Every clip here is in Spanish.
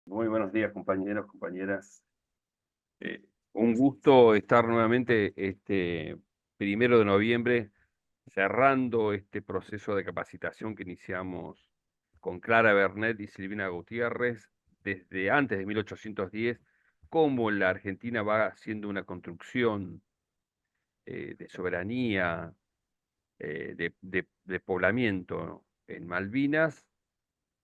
Muy buenos días, compañeros, compañeras. Un gusto estar nuevamente este 1 de noviembre cerrando este proceso de capacitación que iniciamos con Clara Bernet y Silvina Gutiérrez desde antes de 1810, cómo la Argentina va haciendo una construcción de soberanía, de poblamiento en Malvinas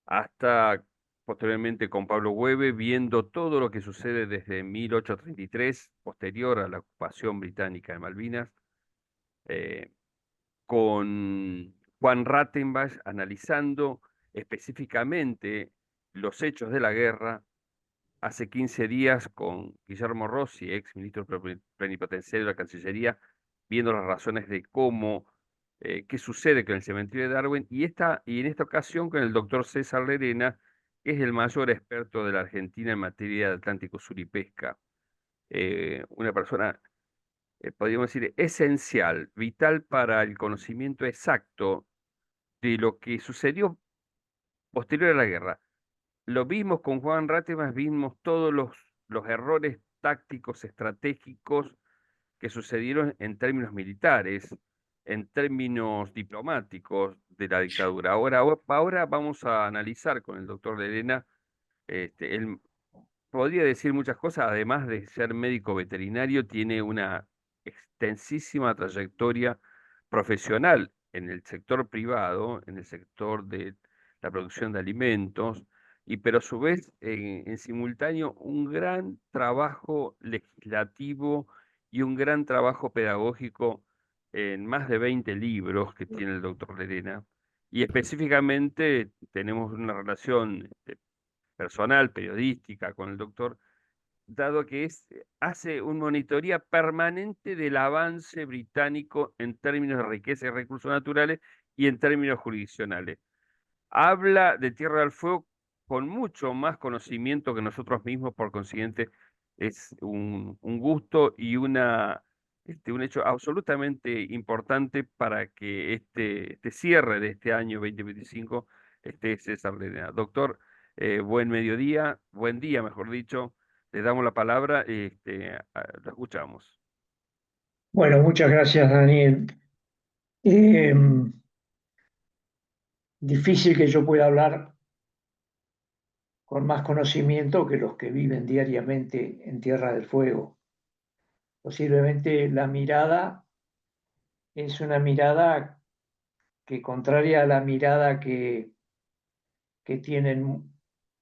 hasta posteriormente con Pablo Hueve, viendo todo lo que sucede desde 1833, posterior a la ocupación británica de Malvinas, eh, con Juan Rattenbach analizando específicamente los hechos de la guerra, hace 15 días con Guillermo Rossi, ex ministro plenipotenciario de la Cancillería, viendo las razones de cómo, qué sucede con el cementerio de Darwin, y en esta ocasión con el doctor César Lerena, que es el mayor experto de la Argentina en materia de Atlántico Sur y pesca. Una persona, podríamos decir, esencial, vital para el conocimiento exacto de lo que sucedió posterior a la guerra. Lo vimos con Juan Ratemas, vimos todos los errores tácticos, estratégicos que sucedieron en términos militares, en términos diplomáticos de la dictadura. Ahora vamos a analizar con el doctor Lerena, él podría decir muchas cosas, además de ser médico veterinario, tiene una extensísima trayectoria profesional en el sector privado, en el sector de la producción de alimentos, pero a su vez, en simultáneo, un gran trabajo legislativo y un gran trabajo pedagógico en más de 20 libros que tiene el doctor Lerena. Y específicamente tenemos una relación personal, periodística con el doctor, dado que hace un monitoría permanente del avance británico en términos de riqueza y recursos naturales y en términos jurisdiccionales. Habla de Tierra del Fuego con mucho más conocimiento que nosotros mismos, por consiguiente, es un gusto y un hecho absolutamente importante para que este cierre de este año 2025 esté César Lerena. Doctor, buen mediodía, buen día, mejor dicho. Le damos la palabra, lo escuchamos. Bueno, muchas gracias, Daniel. Eh, Difícil que yo pueda hablar con más conocimiento que los que viven diariamente en Tierra del Fuego. Posiblemente la mirada es una mirada que, contraria a la mirada que tienen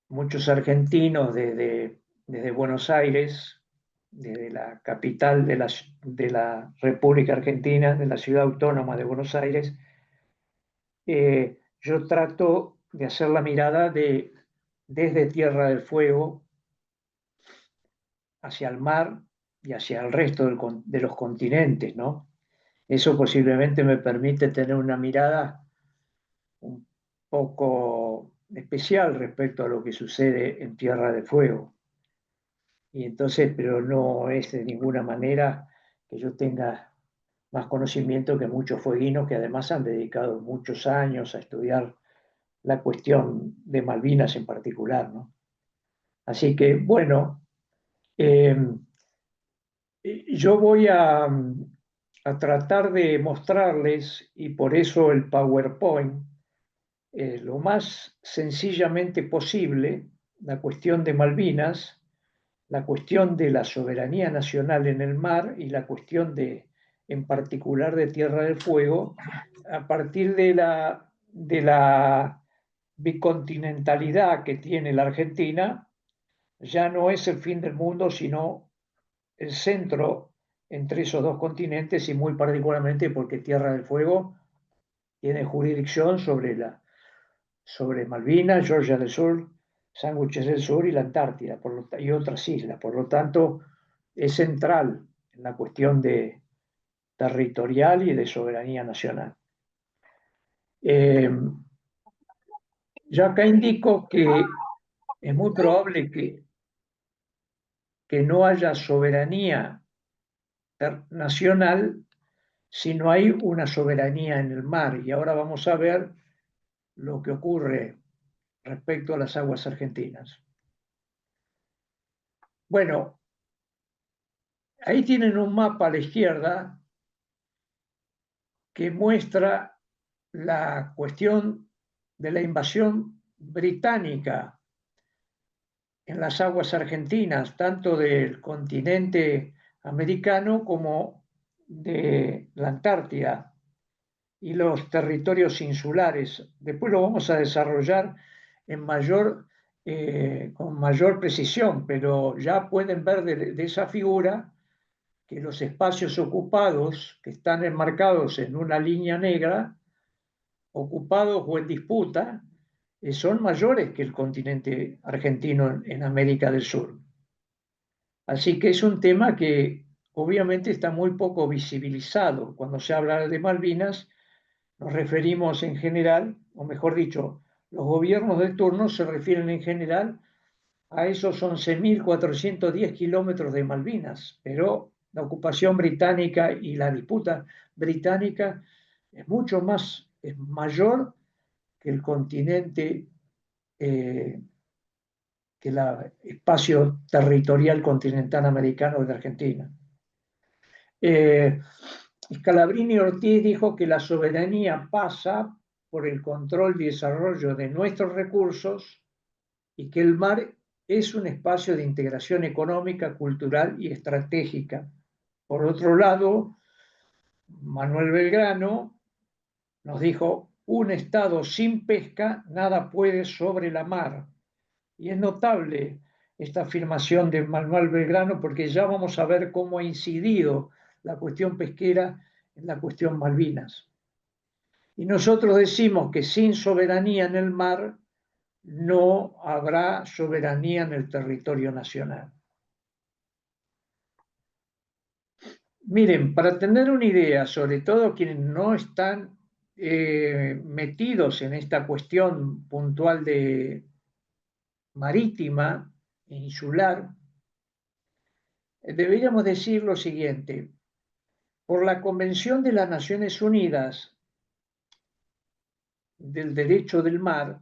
muchos argentinos desde Buenos Aires, desde la capital de la República Argentina, de la ciudad autónoma de Buenos Aires, yo trato de hacer la mirada desde Tierra del Fuego hacia el mar y hacia el resto de los continentes, ¿no? Eso posiblemente me permite tener una mirada un poco especial respecto a lo que sucede en Tierra del Fuego. Y entonces, pero no es de ninguna manera que yo tenga más conocimiento que muchos fueguinos que además han dedicado muchos años a estudiar la cuestión de Malvinas en particular, ¿no? Así que, bueno, eh, yo voy a tratar de mostrarles, y por eso el PowerPoint, lo más sencillamente posible, la cuestión de Malvinas, la cuestión de la soberanía nacional en el mar y la cuestión en particular de Tierra del Fuego, a partir de la bicontinentalidad que tiene la Argentina. Ya no es el fin del mundo, sino el centro entre esos dos continentes, y muy particularmente porque Tierra del Fuego tiene jurisdicción sobre Malvinas, Georgia del Sur, Sándwiches del Sur y la Antártida y otras islas. Por lo tanto, es central en la cuestión territorial y de soberanía nacional. Eh, yo acá indico que es muy probable que no haya soberanía nacional si no hay una soberanía en el mar. Y ahora vamos a ver lo que ocurre respecto a las aguas argentinas. Bueno, ahí tienen un mapa a la izquierda que muestra la cuestión de la invasión británica en las aguas argentinas, tanto del continente americano como de la Antártida y los territorios insulares. Después lo vamos a desarrollar en con mayor precisión, pero ya pueden ver de esa figura que los espacios ocupados que están enmarcados en una línea negra, ocupados o en disputa, son mayores que el continente argentino en América del Sur. Así que es un tema que obviamente está muy poco visibilizado. Cuando se habla de Malvinas, nos referimos en general, o mejor dicho, los gobiernos de turno se refieren en general a esos 11.410 kilómetros de Malvinas, pero la ocupación británica y la disputa británica es mucho más, es mayor que el continente, que el espacio territorial continental americano de Argentina. Scalabrini Ortiz dijo que la soberanía pasa por el control y desarrollo de nuestros recursos y que el mar es un espacio de integración económica, cultural y estratégica. Por otro lado, Manuel Belgrano nos dijo, un Estado sin pesca nada puede sobre la mar. Y es notable esta afirmación de Manuel Belgrano porque ya vamos a ver cómo ha incidido la cuestión pesquera en la cuestión Malvinas. Y nosotros decimos que sin soberanía en el mar no habrá soberanía en el territorio nacional. Miren, para tener una idea, sobre todo quienes no están metidos en esta cuestión puntual de marítima e insular, deberíamos decir lo siguiente. Por la Convención de las Naciones Unidas del Derecho del Mar,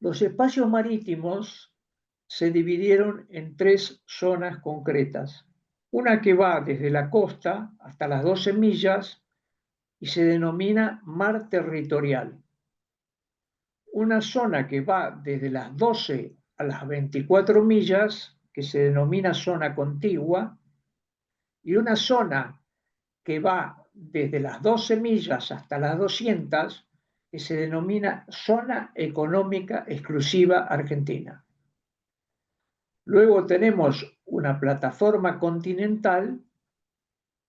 los espacios marítimos se dividieron en tres zonas concretas. Una que va desde la costa hasta las 12 millas y se denomina mar territorial. Una zona que va desde las 12 a las 24 millas, que se denomina zona contigua, y una zona que va desde las 12 millas hasta las 200, que se denomina Zona Económica Exclusiva Argentina. Luego tenemos una plataforma continental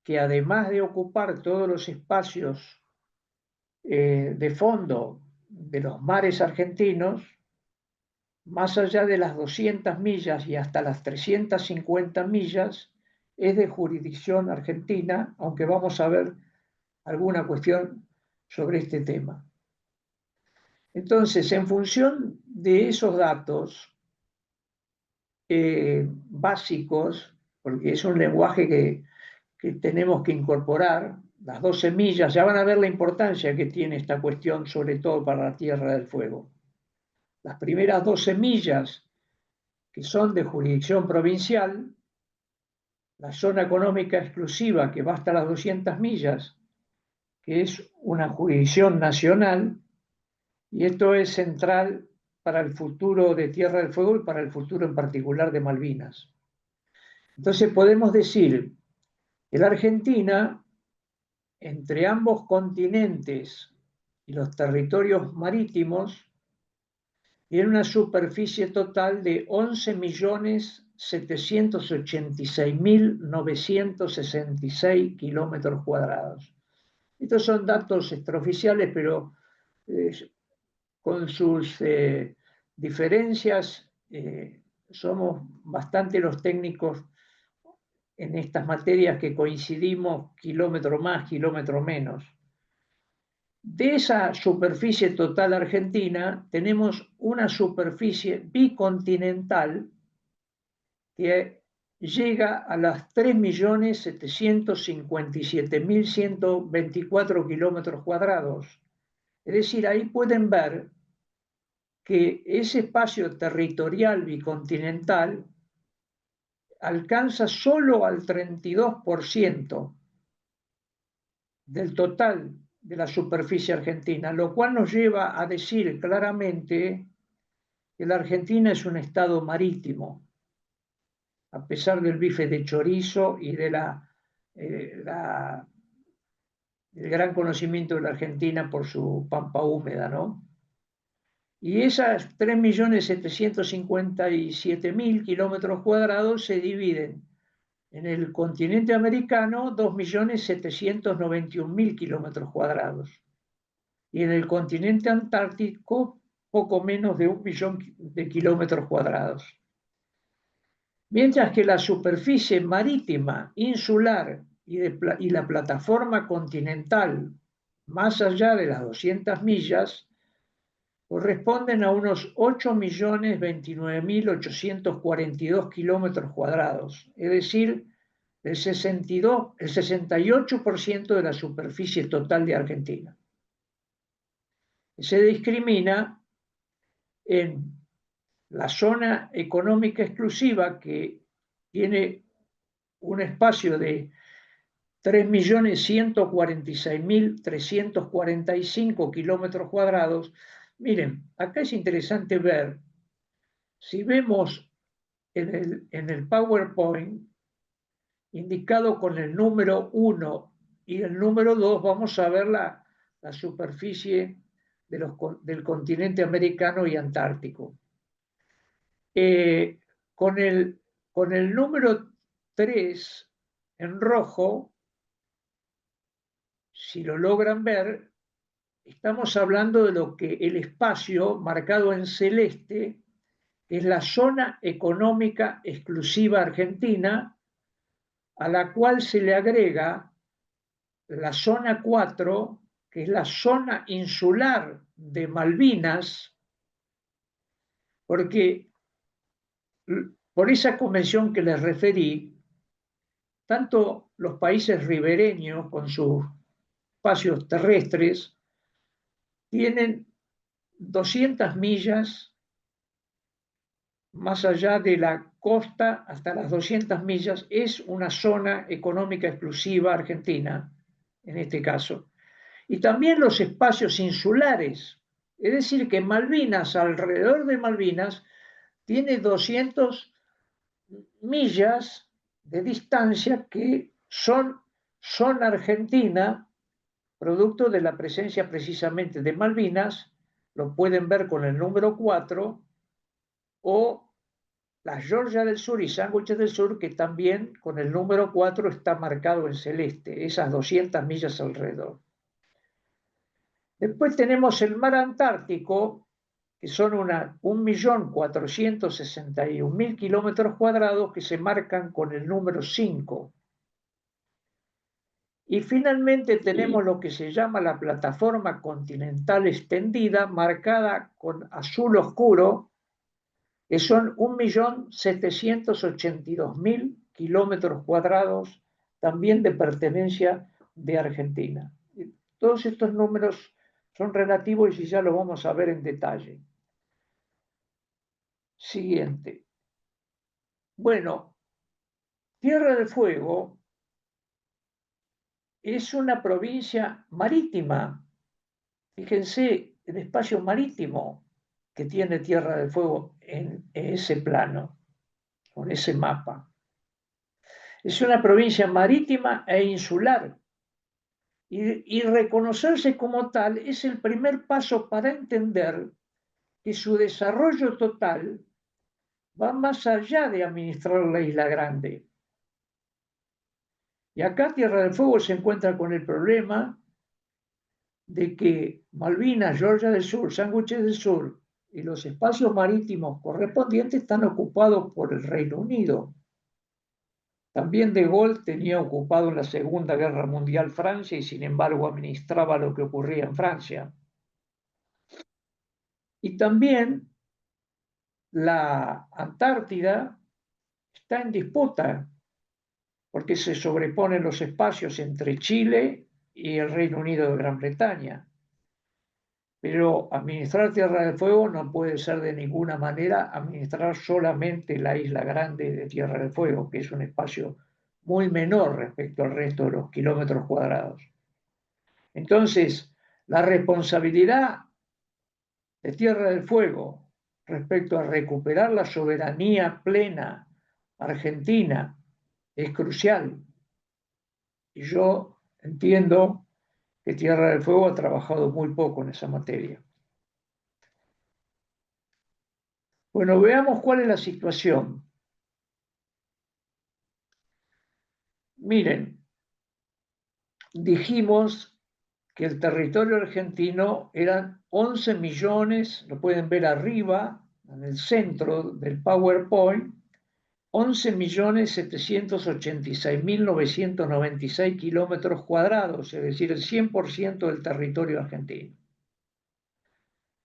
que además de ocupar todos los espacios de fondo de los mares argentinos, más allá de las 200 millas y hasta las 350 millas, es de jurisdicción argentina, aunque vamos a ver alguna cuestión sobre este tema. Entonces, en función de esos datos básicos, porque es un lenguaje que tenemos que incorporar, las 12 millas, ya van a ver la importancia que tiene esta cuestión, sobre todo para la Tierra del Fuego. Las primeras 12 millas, que son de jurisdicción provincial, la zona económica exclusiva, que va hasta las 200 millas, que es una jurisdicción nacional, y esto es central para el futuro de Tierra del Fuego y para el futuro en particular de Malvinas. Entonces podemos decir que la Argentina, entre ambos continentes y los territorios marítimos, tiene una superficie total de 11.786.966 kilómetros cuadrados. Estos son datos extraoficiales, pero con sus diferencias, somos bastante los técnicos en estas materias que coincidimos kilómetro más, kilómetro menos. De esa superficie total argentina, tenemos una superficie bicontinental que llega a las 3.757.124 kilómetros cuadrados. Es decir, ahí pueden ver que ese espacio territorial bicontinental alcanza solo al 32% del total de la superficie argentina, lo cual nos lleva a decir claramente que la Argentina es un estado marítimo, a pesar del bife de chorizo y de el gran conocimiento de la Argentina por su pampa húmeda, ¿no? Y esas 3.757.000 kilómetros cuadrados se dividen en el continente americano 2.791.000 kilómetros cuadrados y en el continente antártico poco menos de 1 millón de kilómetros cuadrados. Mientras que la superficie marítima, insular y la plataforma continental más allá de las 200 millas corresponden a unos 8.029.842 kilómetros cuadrados, es decir, el 68% de la superficie total de Argentina. Se discrimina en la zona económica exclusiva, que tiene un espacio de 3.146.345 kilómetros cuadrados. Miren, acá es interesante ver, si vemos en el PowerPoint, indicado con el número 1 y el número 2, vamos a ver la superficie del continente americano y antártico. Con el número 3 en rojo, si lo logran ver, estamos hablando de lo que el espacio marcado en celeste es la zona económica exclusiva argentina, a la cual se le agrega la zona 4, que es la zona insular de Malvinas, porque por esa convención que les referí, tanto los países ribereños con sus espacios terrestres tienen 200 millas más allá de la costa, hasta las 200 millas, es una zona económica exclusiva argentina, en este caso. Y también los espacios insulares, es decir, que Malvinas, alrededor de Malvinas, tiene 200 millas de distancia que son argentina, producto de la presencia precisamente de Malvinas, lo pueden ver con el número 4, o las Georgia del Sur y Sándwiches del Sur, que también con el número 4 está marcado en celeste, esas 200 millas alrededor. Después tenemos el mar Antártico, que son 1.461.000 kilómetros cuadrados que se marcan con el número 5. Y finalmente tenemos lo que se llama la plataforma continental extendida, marcada con azul oscuro, que son 1.782.000 kilómetros cuadrados, también de pertenencia de Argentina. Todos estos números son relativos y ya lo vamos a ver en detalle. Siguiente. Bueno, Tierra del Fuego es una provincia marítima. Fíjense el espacio marítimo que tiene Tierra del Fuego en ese plano, con ese mapa. Es una provincia marítima e insular. Y reconocerse como tal es el primer paso para entender que su desarrollo total va más allá de administrar la Isla Grande. Y acá Tierra del Fuego se encuentra con el problema de que Malvinas, Georgia del Sur, Sándwiches del Sur y los espacios marítimos correspondientes están ocupados por el Reino Unido. También de Gaulle tenía ocupado en la Segunda Guerra Mundial Francia y sin embargo administraba lo que ocurría en Francia. Y también la Antártida está en disputa porque se sobreponen los espacios entre Chile y el Reino Unido de Gran Bretaña. Pero administrar Tierra del Fuego no puede ser de ninguna manera administrar solamente la isla grande de Tierra del Fuego, que es un espacio muy menor respecto al resto de los kilómetros cuadrados. Entonces, la responsabilidad de Tierra del Fuego respecto a recuperar la soberanía plena argentina es crucial. Y yo entiendo que Tierra del Fuego ha trabajado muy poco en esa materia. Bueno, veamos cuál es la situación. Miren, dijimos que el territorio argentino eran 11 millones, lo pueden ver arriba, en el centro del PowerPoint, 11.786.996 kilómetros cuadrados, es decir, el 100% del territorio argentino.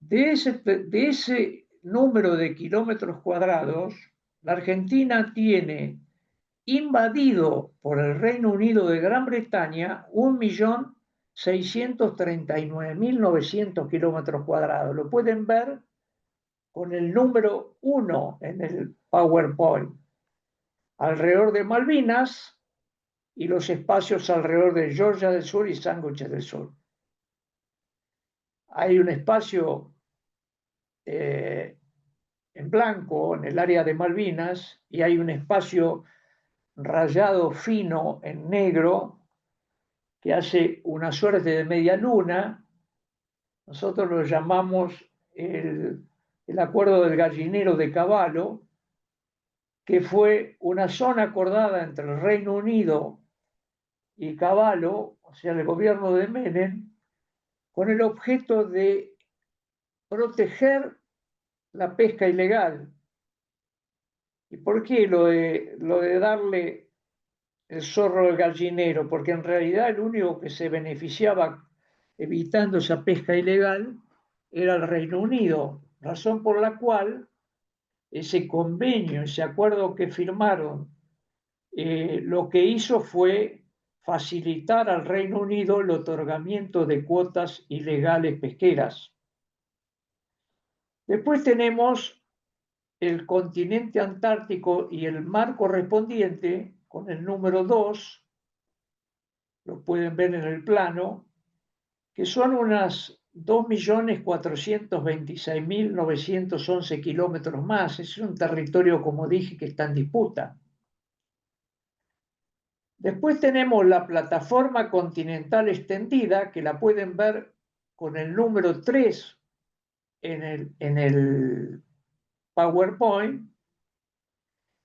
De ese número de kilómetros cuadrados, la Argentina tiene invadido por el Reino Unido de Gran Bretaña 1.639.900 kilómetros cuadrados. Lo pueden ver con el número 1 en el PowerPoint. Alrededor de Malvinas y los espacios alrededor de Georgia del Sur y Sándwiches del Sur. Hay un espacio en blanco en el área de Malvinas y hay un espacio rayado fino en negro que hace una suerte de media luna. Nosotros lo llamamos el acuerdo del gallinero de Cavallo, que fue una zona acordada entre el Reino Unido y Cavallo, o sea, el gobierno de Menem, con el objeto de proteger la pesca ilegal. ¿Y por qué lo de darle el zorro al gallinero? Porque en realidad el único que se beneficiaba evitando esa pesca ilegal era el Reino Unido, razón por la cual ese convenio, ese acuerdo que firmaron, lo que hizo fue facilitar al Reino Unido el otorgamiento de cuotas ilegales pesqueras. Después tenemos el continente antártico y el mar correspondiente con el número 2, lo pueden ver en el plano, que son unas 2.426.911 kilómetros más. Es un territorio, como dije, que está en disputa. Después tenemos la plataforma continental extendida, que la pueden ver con el número 3 en el PowerPoint,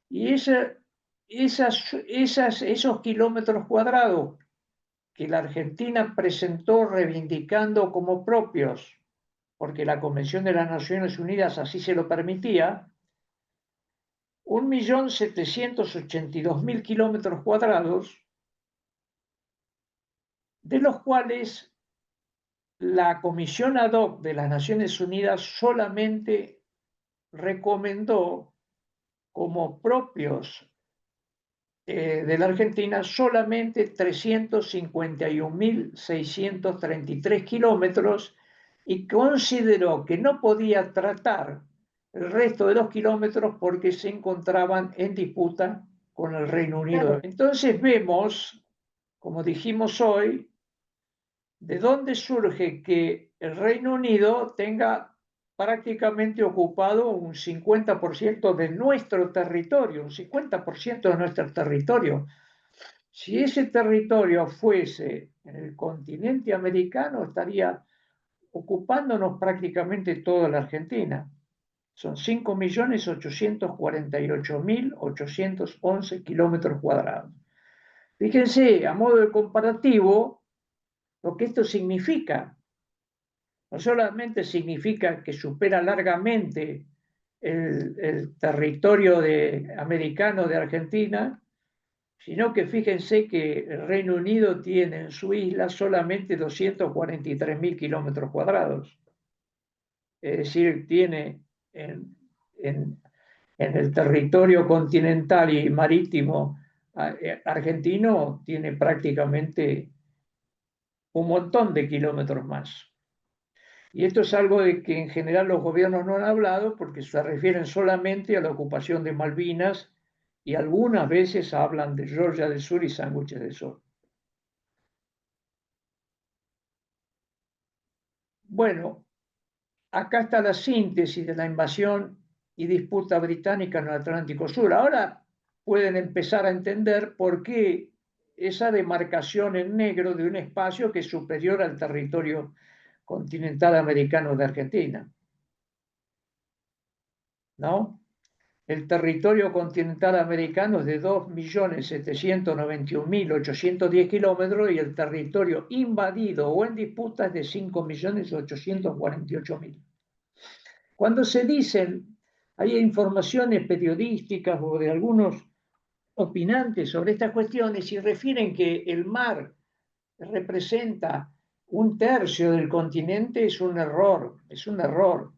y esos kilómetros cuadrados que la Argentina presentó reivindicando como propios, porque la Convención de las Naciones Unidas así se lo permitía, 1.782.000 kilómetros cuadrados, de los cuales la Comisión Ad hoc de las Naciones Unidas solamente recomendó como propios de la Argentina solamente 351.633 kilómetros y consideró que no podía tratar el resto de los kilómetros porque se encontraban en disputa con el Reino Unido. Entonces vemos, como dijimos hoy, de dónde surge que el Reino Unido tenga prácticamente ocupado un 50% de nuestro territorio, un 50% de nuestro territorio. Si ese territorio fuese en el continente americano, estaría ocupándonos prácticamente toda la Argentina. Son 5.848.811 kilómetros cuadrados. Fíjense, a modo de comparativo, lo que esto significa. No solamente significa que supera largamente el territorio americano de Argentina, sino que fíjense que el Reino Unido tiene en su isla solamente 243.000 kilómetros cuadrados. Es decir, tiene en el territorio continental y marítimo argentino, tiene prácticamente un montón de kilómetros más. Y esto es algo de que en general los gobiernos no han hablado porque se refieren solamente a la ocupación de Malvinas y algunas veces hablan de Georgia del Sur y Sándwiches del Sur. Bueno, acá está la síntesis de la invasión y disputa británica en el Atlántico Sur. Ahora pueden empezar a entender por qué esa demarcación en negro de un espacio que es superior al territorio continental americano de Argentina, ¿no? El territorio continental americano es de 2.791.810 kilómetros y el territorio invadido o en disputa es de 5.848.000. Cuando se dicen, hay informaciones periodísticas o de algunos opinantes sobre estas cuestiones y refieren que el mar representa un tercio del continente, es un error, es un error.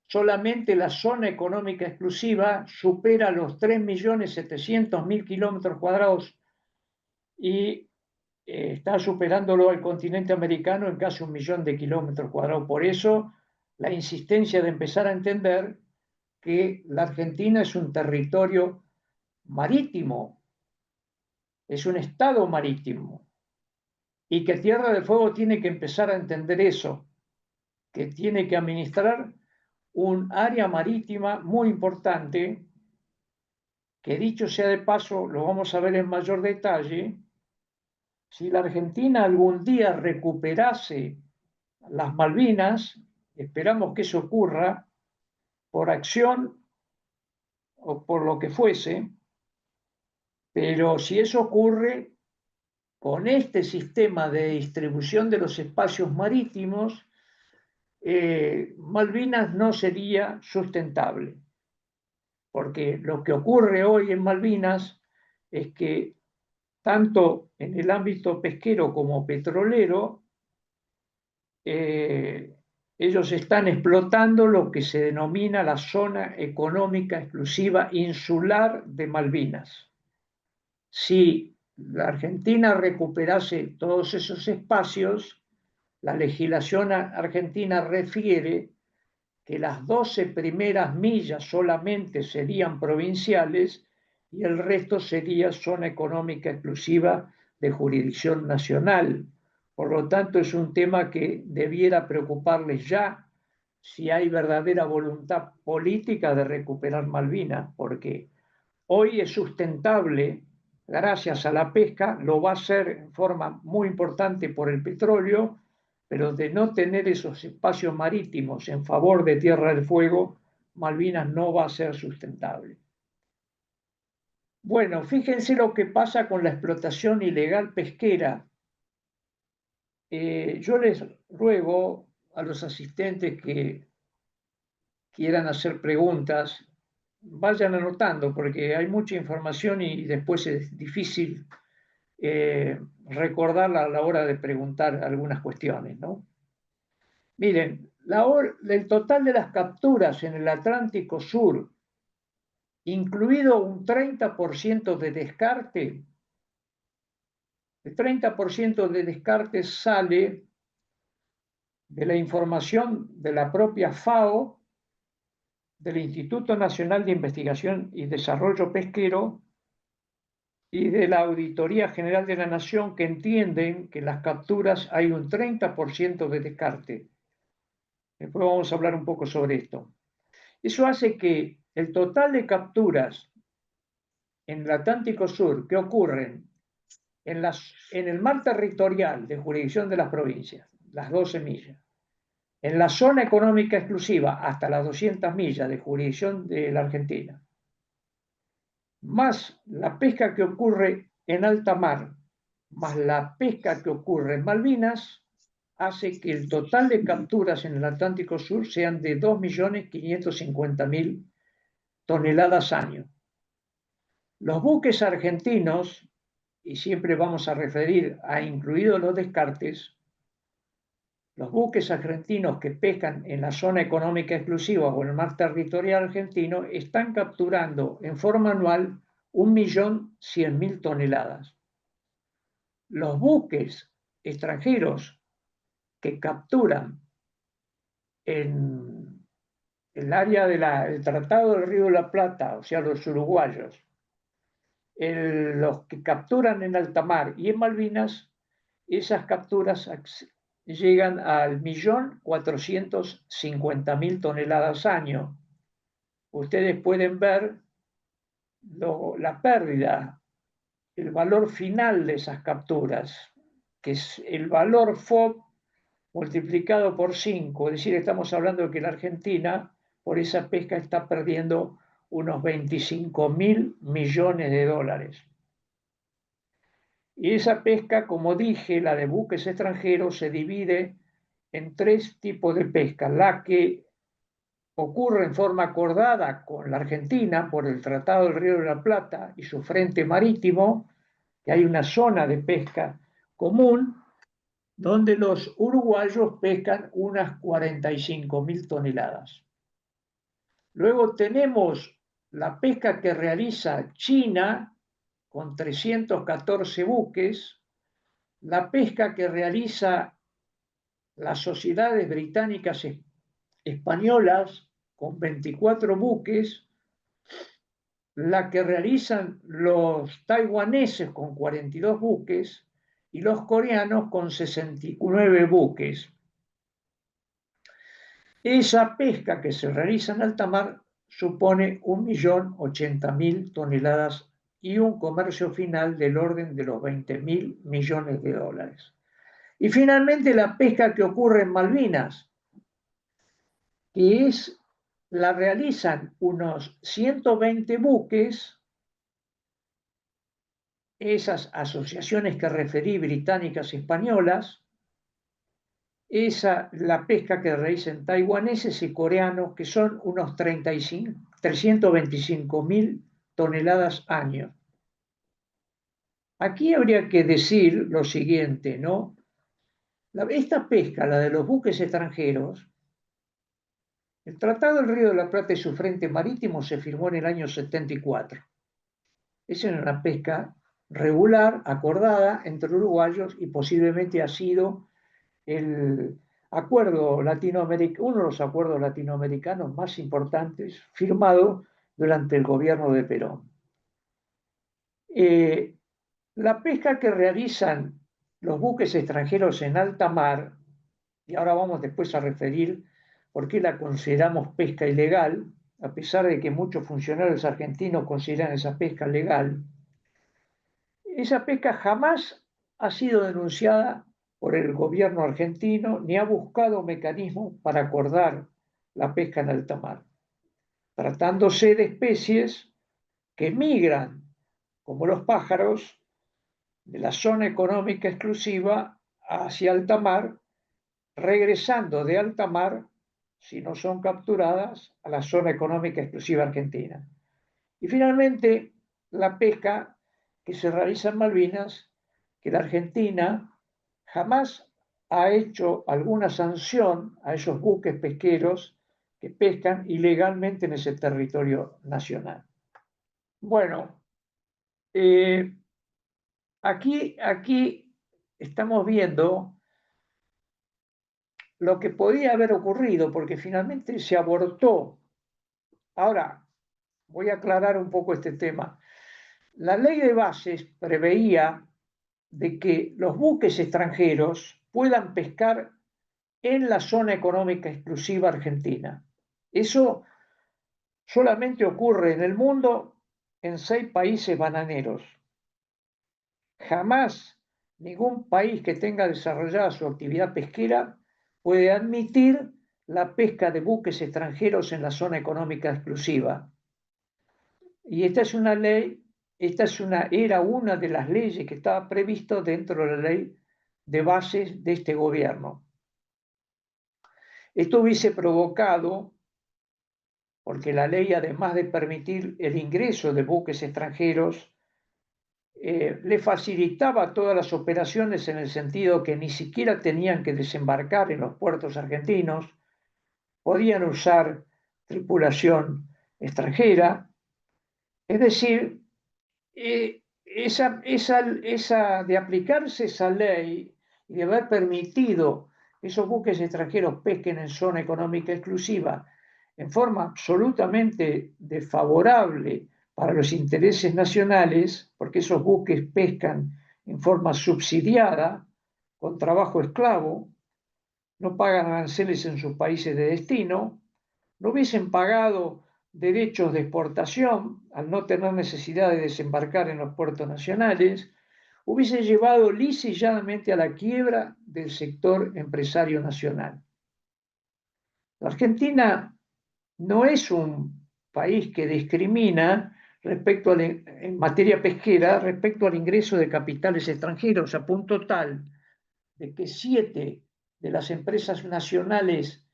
Solamente la zona económica exclusiva supera los 3.700.000 kilómetros cuadrados y está superándolo al continente americano en casi 1 millón de kilómetros cuadrados. Por eso, la insistencia de empezar a entender que la Argentina es un territorio marítimo, es un estado marítimo, y que Tierra del Fuego tiene que empezar a entender eso, que tiene que administrar un área marítima muy importante, que dicho sea de paso, lo vamos a ver en mayor detalle, si la Argentina algún día recuperase las Malvinas, esperamos que eso ocurra por acción o por lo que fuese, pero si eso ocurre, con este sistema de distribución de los espacios marítimos, Malvinas no sería sustentable, porque lo que ocurre hoy en Malvinas es que tanto en el ámbito pesquero como petrolero, eh, ellos están explotando lo que se denomina la zona económica exclusiva insular de Malvinas. Si la Argentina recuperase todos esos espacios, la legislación argentina refiere que las 12 primeras millas solamente serían provinciales y el resto sería zona económica exclusiva de jurisdicción nacional. Por lo tanto, es un tema que debiera preocuparles ya si hay verdadera voluntad política de recuperar Malvinas, porque hoy es sustentable gracias a la pesca, lo va a ser en forma muy importante por el petróleo, pero de no tener esos espacios marítimos en favor de Tierra del Fuego, Malvinas no va a ser sustentable. Bueno, fíjense lo que pasa con la explotación ilegal pesquera. Yo les ruego a los asistentes que quieran hacer preguntas, vayan anotando, porque hay mucha información y después es difícil recordarla a la hora de preguntar algunas cuestiones, ¿no? Miren, el total de las capturas en el Atlántico Sur, incluido un 30% de descarte, el 30% de descarte sale de la información de la propia FAO, del Instituto Nacional de Investigación y Desarrollo Pesquero y de la Auditoría General de la Nación, que entienden que en las capturas hay un 30% de descarte. Después vamos a hablar un poco sobre esto. Eso hace que el total de capturas en el Atlántico Sur que ocurren en el mar territorial de jurisdicción de las provincias, las 12 millas, en la zona económica exclusiva hasta las 200 millas de jurisdicción de la Argentina, más la pesca que ocurre en alta mar, más la pesca que ocurre en Malvinas, hace que el total de capturas en el Atlántico Sur sean de 2.550.000 toneladas año. Los buques argentinos, y siempre vamos a referir a incluidos los descartes, los buques argentinos que pescan en la zona económica exclusiva o en el mar territorial argentino están capturando en forma anual 1.100.000 toneladas. Los buques extranjeros que capturan en el área del Tratado del Río de la Plata, o sea, los uruguayos, los que capturan en alta mar y en Malvinas, esas capturas llegan al 1.450.000 toneladas año. Ustedes pueden ver la pérdida, el valor final de esas capturas, que es el valor FOB multiplicado por 5, es decir, estamos hablando de que la Argentina por esa pesca está perdiendo unos 25.000 millones de dólares. Y esa pesca, como dije, la de buques extranjeros, se divide en tres tipos de pesca. La que ocurre en forma acordada con la Argentina por el Tratado del Río de la Plata y su frente marítimo, que hay una zona de pesca común, donde los uruguayos pescan unas 45.000 toneladas. Luego tenemos la pesca que realiza China con 314 buques, la pesca que realiza las sociedades británicas españolas con 24 buques, la que realizan los taiwaneses con 42 buques y los coreanos con 69 buques. Esa pesca que se realiza en alta mar supone 1.080.000 toneladas y un comercio final del orden de los 20.000 millones de dólares. Y finalmente la pesca que ocurre en Malvinas, que la realizan unos 120 buques, esas asociaciones que referí, británicas y españolas, la pesca que realizan taiwaneses y coreanos, que son unos 325.000 toneladas año. Aquí habría que decir lo siguiente, ¿no? Esta pesca, la de los buques extranjeros, el Tratado del Río de la Plata y su frente marítimo se firmó en el año 74. Esa era una pesca regular, acordada entre uruguayos y posiblemente ha sido el acuerdo latinoamericano, uno de los acuerdos latinoamericanos más importantes firmado durante el gobierno de Perón. La pesca que realizan los buques extranjeros en alta mar, y ahora vamos después a referir por qué la consideramos pesca ilegal, a pesar de que muchos funcionarios argentinos consideran esa pesca legal, esa pesca jamás ha sido denunciada por el gobierno argentino ni ha buscado mecanismos para acordar la pesca en alta mar, tratándose de especies que migran, como los pájaros, de la zona económica exclusiva hacia alta mar, regresando de alta mar, si no son capturadas, a la zona económica exclusiva argentina. Y finalmente, la pesca que se realiza en Malvinas, que la Argentina jamás ha hecho alguna sanción a esos buques pesqueros que pescan ilegalmente en ese territorio nacional. Bueno, aquí estamos viendo lo que podía haber ocurrido, porque finalmente se abortó. Ahora, voy a aclarar un poco este tema. La ley de bases preveía de que los buques extranjeros puedan pescar en la zona económica exclusiva argentina. Eso solamente ocurre en el mundo en 6 países bananeros. Jamás ningún país que tenga desarrollada su actividad pesquera puede admitir la pesca de buques extranjeros en la zona económica exclusiva. Y esta es una ley, era una de las leyes que estaba previsto dentro de la ley de bases de este gobierno. Esto hubiese provocado, porque la ley, además de permitir el ingreso de buques extranjeros, le facilitaba todas las operaciones en el sentido que ni siquiera tenían que desembarcar en los puertos argentinos, podían usar tripulación extranjera, es decir, de aplicarse esa ley y de haber permitido esos buques extranjeros pesquen en zona económica exclusiva en forma absolutamente desfavorable para los intereses nacionales, porque esos buques pescan en forma subsidiada, con trabajo esclavo, no pagan aranceles en sus países de destino, no hubiesen pagado derechos de exportación al no tener necesidad de desembarcar en los puertos nacionales, hubiese llevado lisa y llanamente a la quiebra del sector empresario nacional. La Argentina no es un país que discrimina en materia pesquera respecto al ingreso de capitales extranjeros, a punto tal de que 7 de las empresas nacionales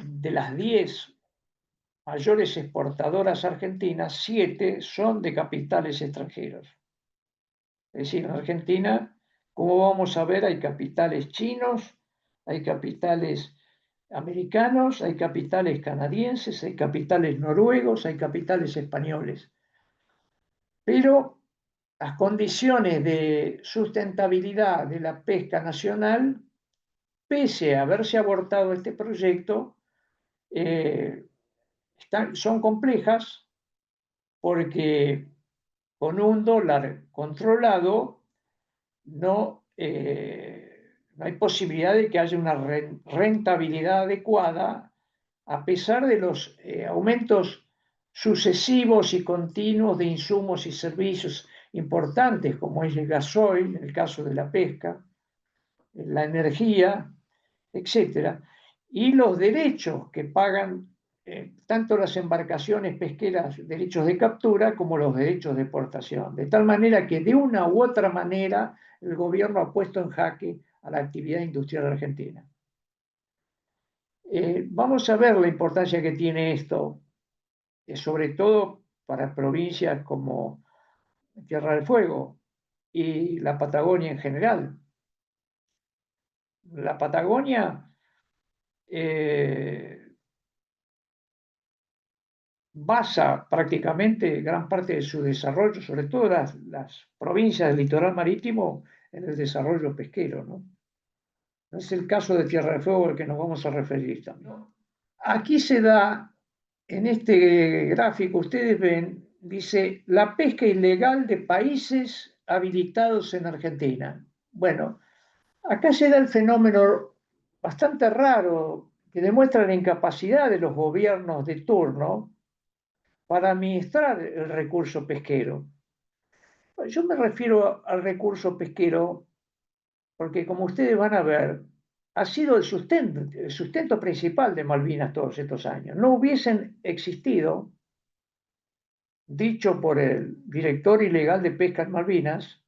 de las 10 mayores exportadoras argentinas, 7 son de capitales extranjeros. Es decir, en Argentina, como vamos a ver, hay capitales chinos, hay capitales americanos, hay capitales canadienses, hay capitales noruegos, hay capitales españoles. Pero las condiciones de sustentabilidad de la pesca nacional, pese a haberse abortado este proyecto, son complejas porque con un dólar controlado no hay posibilidad de que haya una rentabilidad adecuada a pesar de los aumentos sucesivos y continuos de insumos y servicios importantes como es el gasoil, en el caso de la pesca, la energía, etcétera, y los derechos que pagan tanto las embarcaciones pesqueras, derechos de captura, como los derechos de exportación. De tal manera que de una u otra manera el gobierno ha puesto en jaque a la actividad industrial argentina. Vamos a ver la importancia que tiene esto, sobre todo para provincias como Tierra del Fuego y la Patagonia en general. La Patagonia basa prácticamente gran parte de su desarrollo, sobre todo las provincias del litoral marítimo, en el desarrollo pesquero, ¿no? No es el caso de Tierra del Fuego al que nos vamos a referir también. Aquí se da, en este gráfico, ustedes ven, dice, la pesca ilegal de países habilitados en Argentina. Bueno, acá se da el fenómeno bastante raro que demuestra la incapacidad de los gobiernos de turno para administrar el recurso pesquero. Yo me refiero al recurso pesquero porque, como ustedes van a ver, ha sido el sustento principal de Malvinas todos estos años. No hubiesen existido, dicho por el director ilegal de pesca en Malvinas,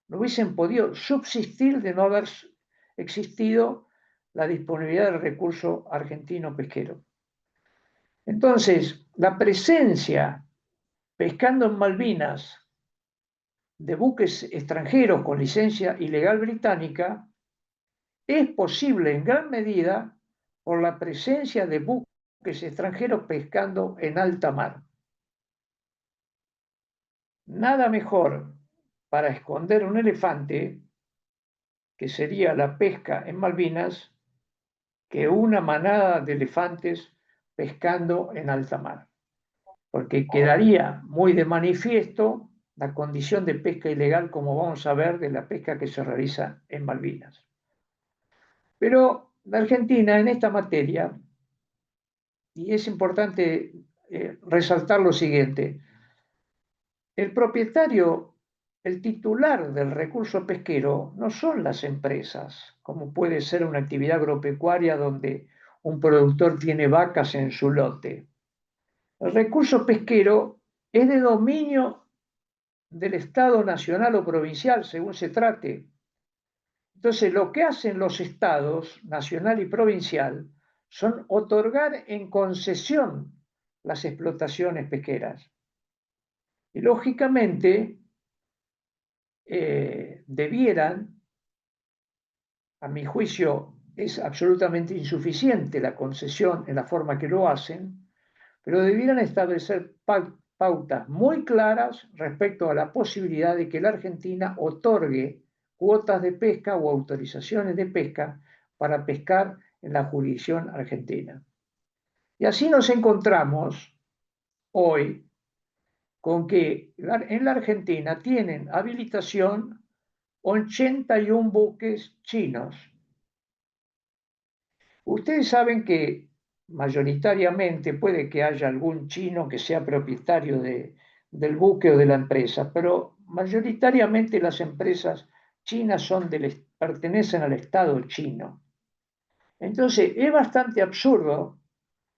no hubiesen podido subsistir de no haber existido la disponibilidad del recurso argentino pesquero. Entonces, la presencia pescando en Malvinas de buques extranjeros con licencia ilegal británica es posible en gran medida por la presencia de buques extranjeros pescando en alta mar. Nada mejor para esconder un elefante, que sería la pesca en Malvinas, que una manada de elefantes pescando en alta mar, porque quedaría muy de manifiesto la condición de pesca ilegal, como vamos a ver, de la pesca que se realiza en Malvinas. Pero la Argentina en esta materia, y es importante resaltar lo siguiente, el propietario, el titular del recurso pesquero no son las empresas, como puede ser una actividad agropecuaria donde un productor tiene vacas en su lote. El recurso pesquero es de dominio del Estado nacional o provincial, según se trate. Entonces, lo que hacen los estados, nacional y provincial, son otorgar en concesión las explotaciones pesqueras. Y lógicamente, debieran, a mi juicio, es absolutamente insuficiente la concesión en la forma que lo hacen, pero debieran establecer pautas muy claras respecto a la posibilidad de que la Argentina otorgue cuotas de pesca o autorizaciones de pesca para pescar en la jurisdicción argentina. Y así nos encontramos hoy con que en la Argentina tienen habilitación 81 buques chinos. Ustedes saben que mayoritariamente puede que haya algún chino que sea propietario del buque o de la empresa, pero mayoritariamente las empresas chinas pertenecen al Estado chino. Entonces, es bastante absurdo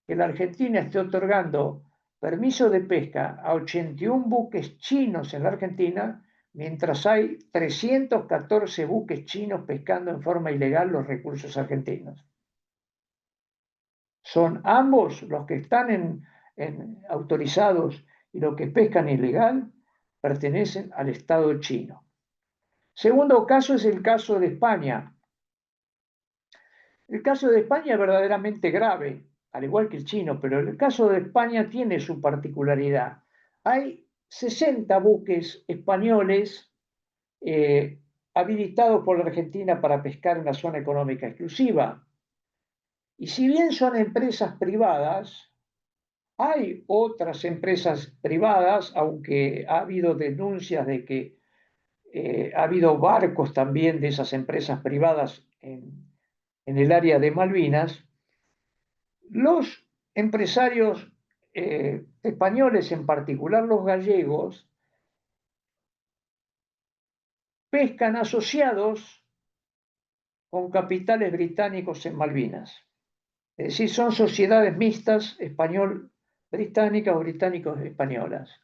que la Argentina esté otorgando permiso de pesca a 81 buques chinos en la Argentina, mientras hay 314 buques chinos pescando en forma ilegal los recursos argentinos. Son ambos los que están autorizados y los que pescan ilegal pertenecen al Estado chino. Segundo caso es el caso de España. El caso de España es verdaderamente grave, al igual que el chino, pero el caso de España tiene su particularidad. Hay 60 buques españoles habilitados por la Argentina para pescar en la zona económica exclusiva. Y si bien son empresas privadas, hay otras empresas privadas, aunque ha habido denuncias de que ha habido barcos también de esas empresas privadas en el área de Malvinas. Los empresarios españoles, en particular los gallegos, pescan asociados con capitales británicos en Malvinas. Es decir, son sociedades mixtas español-británicas o británicos-españolas.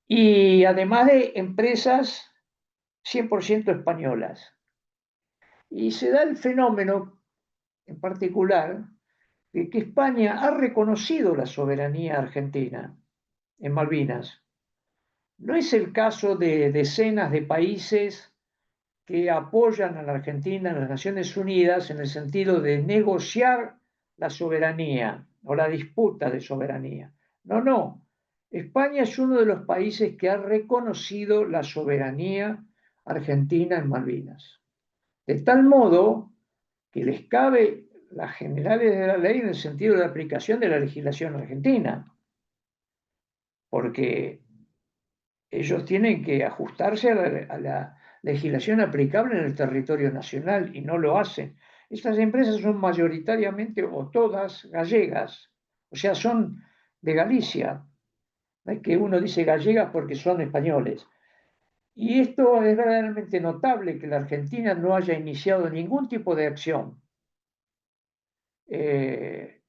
Y además de empresas 100% españolas. Y se da el fenómeno en particular de que España ha reconocido la soberanía argentina en Malvinas. No es el caso de decenas de países que apoyan a la Argentina en las Naciones Unidas en el sentido de negociar la soberanía o la disputa de soberanía. No, no. España es uno de los países que ha reconocido la soberanía argentina en Malvinas. De tal modo que les cabe las generales de la ley en el sentido de la aplicación de la legislación argentina, porque ellos tienen que ajustarse a la legislación aplicable en el territorio nacional y no lo hacen. Estas empresas son mayoritariamente o todas gallegas, o sea, son de Galicia. No es que uno dice gallegas porque son españoles. Y esto es verdaderamente notable, que la Argentina no haya iniciado ningún tipo de acción.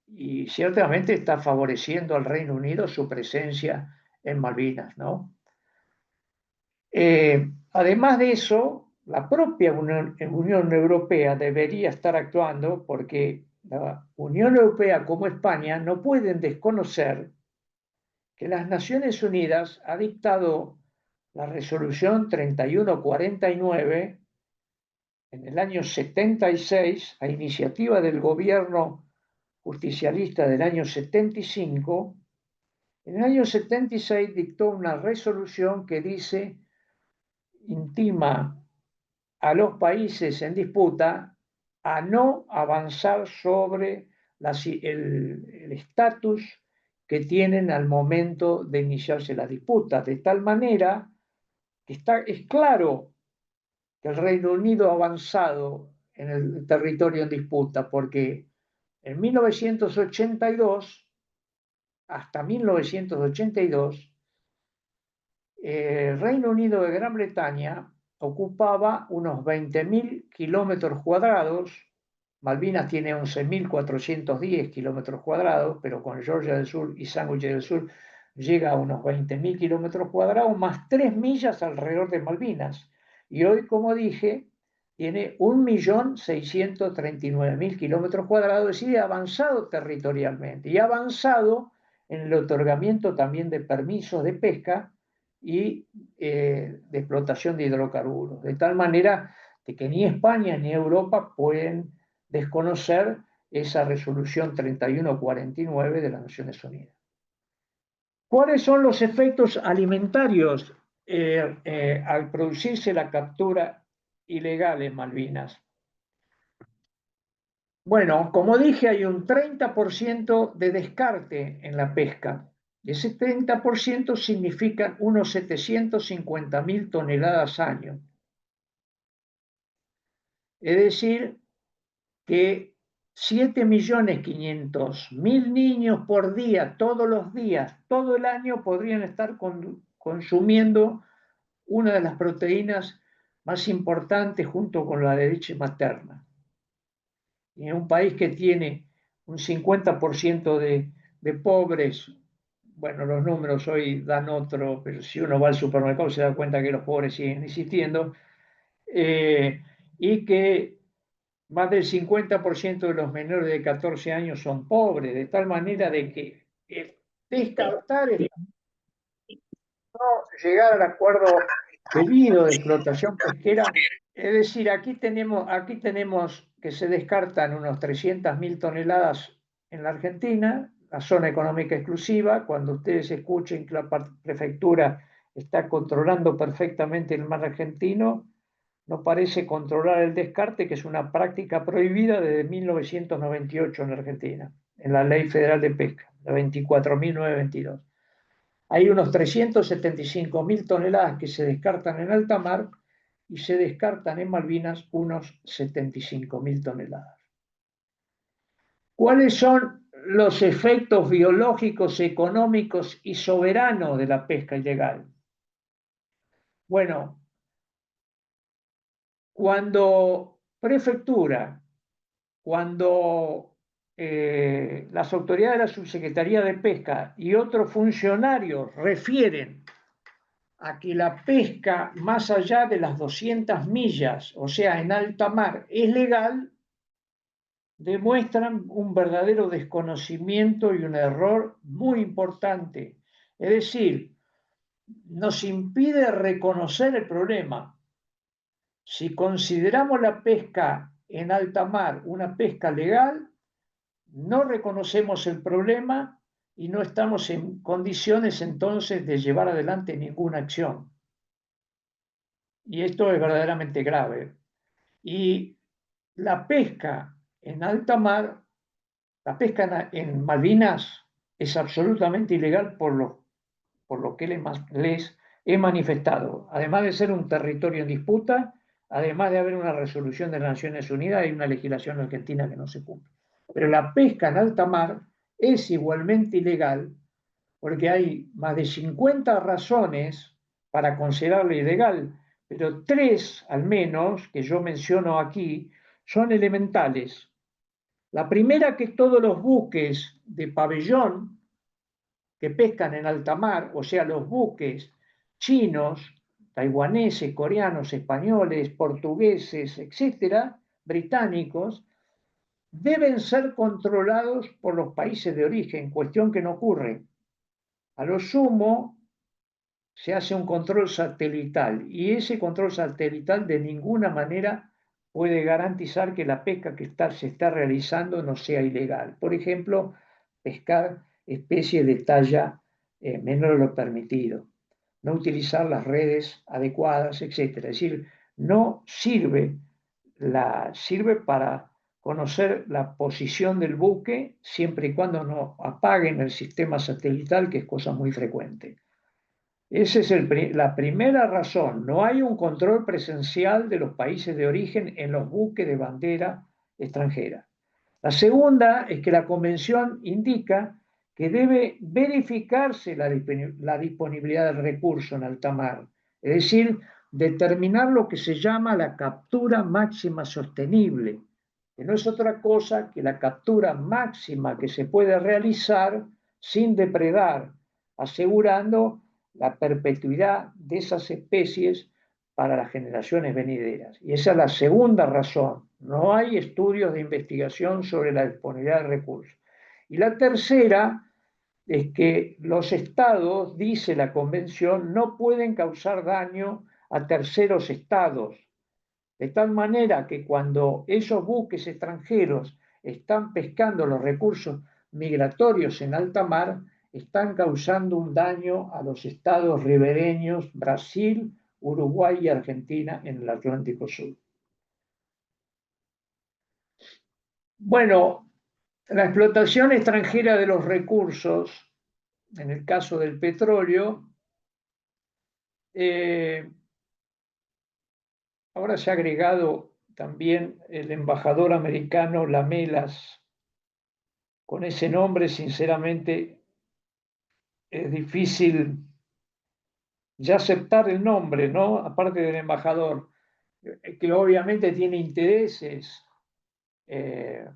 Y ciertamente está favoreciendo al Reino Unido su presencia en Malvinas, ¿no? Además de eso, la propia Unión Europea debería estar actuando, porque la Unión Europea como España no pueden desconocer que las Naciones Unidas ha dictado la resolución 3149 en el año 76, a iniciativa del gobierno justicialista del año 75. En el año 76 dictó una resolución que intima a los países en disputa a no avanzar sobre el estatus que tienen al momento de iniciarse la disputa, de tal manera que es claro que el Reino Unido ha avanzado en el territorio en disputa, porque en 1982, hasta 1982, el Reino Unido de Gran Bretaña ocupaba unos 20.000 kilómetros cuadrados. Malvinas tiene 11.410 kilómetros cuadrados, pero con Georgia del Sur y Sandwich del Sur llega a unos 20.000 kilómetros cuadrados, más 3 millas alrededor de Malvinas. Y hoy, como dije, tiene 1.639.000 kilómetros cuadrados, es decir, avanzado territorialmente y avanzado en el otorgamiento también de permisos de pesca y de explotación de hidrocarburos, de tal manera de que ni España ni Europa pueden desconocer esa resolución 3149 de las Naciones Unidas. ¿Cuáles son los efectos alimentarios al producirse la captura ilegal en Malvinas? Bueno, como dije, hay un 30% de descarte en la pesca. Ese 30% significa unos 750.000 toneladas año. Es decir, que 7.500.000 niños por día, todos los días, todo el año, podrían estar consumiendo una de las proteínas más importantes junto con la de leche materna. Y en un país que tiene un 50% de pobres, bueno, los números hoy dan otro, pero si uno va al supermercado se da cuenta que los pobres siguen existiendo, y que más del 50% de los menores de 14 años son pobres, de tal manera de que descartar es no llegar al acuerdo debido de explotación pesquera. Es decir, aquí tenemos que se descartan unos 300.000 toneladas en la Argentina, la zona económica exclusiva. Cuando ustedes escuchen que la prefectura está controlando perfectamente el mar argentino, no parece controlar el descarte, que es una práctica prohibida desde 1998 en la Argentina, en la Ley Federal de Pesca, la 24.922. Hay unos 375.000 toneladas que se descartan en alta mar y se descartan en Malvinas unos 75.000 toneladas. ¿Cuáles son los efectos biológicos, económicos y soberanos de la pesca ilegal? Bueno, cuando prefectura, cuando las autoridades de la Subsecretaría de Pesca y otros funcionarios refieren a que la pesca más allá de las 200 millas, o sea, en alta mar, es legal, demuestran un verdadero desconocimiento y un error muy importante. Es decir, nos impide reconocer el problema. Si consideramos la pesca en alta mar una pesca legal, no reconocemos el problema y no estamos en condiciones entonces de llevar adelante ninguna acción. Y esto es verdaderamente grave. Y la pesca en alta mar, la pesca en Malvinas es absolutamente ilegal por lo que les he manifestado. Además de ser un territorio en disputa, además de haber una resolución de las Naciones Unidas, hay una legislación argentina que no se cumple. Pero la pesca en alta mar es igualmente ilegal porque hay más de 50 razones para considerarlo ilegal, pero tres al menos que yo menciono aquí son elementales. La primera, que todos los buques de pabellón que pescan en alta mar, o sea, los buques chinos, taiwaneses, coreanos, españoles, portugueses, etcétera, británicos, deben ser controlados por los países de origen, cuestión que no ocurre. A lo sumo, se hace un control satelital y ese control satelital de ninguna manera puede garantizar que la pesca que se está realizando no sea ilegal. Por ejemplo, pescar especies de talla menor de lo permitido, no utilizar las redes adecuadas, etc. Es decir, no sirve para conocer la posición del buque siempre y cuando no apaguen el sistema satelital, que es cosa muy frecuente. Esa es la primera razón. No hay un control presencial de los países de origen en los buques de bandera extranjera. La segunda es que la convención indica que debe verificarse la disponibilidad del recurso en alta mar, es decir, determinar lo que se llama la captura máxima sostenible, que no es otra cosa que la captura máxima que se puede realizar sin depredar, asegurando la perpetuidad de esas especies para las generaciones venideras. Y esa es la segunda razón. No hay estudios de investigación sobre la disponibilidad de recursos. Y la tercera es que los estados, dice la convención, no pueden causar daño a terceros estados. De tal manera que cuando esos buques extranjeros están pescando los recursos migratorios en alta mar, están causando un daño a los estados ribereños, Brasil, Uruguay y Argentina en el Atlántico Sur. Bueno, la explotación extranjera de los recursos, en el caso del petróleo, eh, ahora se ha agregado también el embajador americano Lamelas. Con ese nombre, sinceramente, es difícil ya aceptar el nombre, ¿no? Aparte del embajador, que obviamente tiene intereses, eh,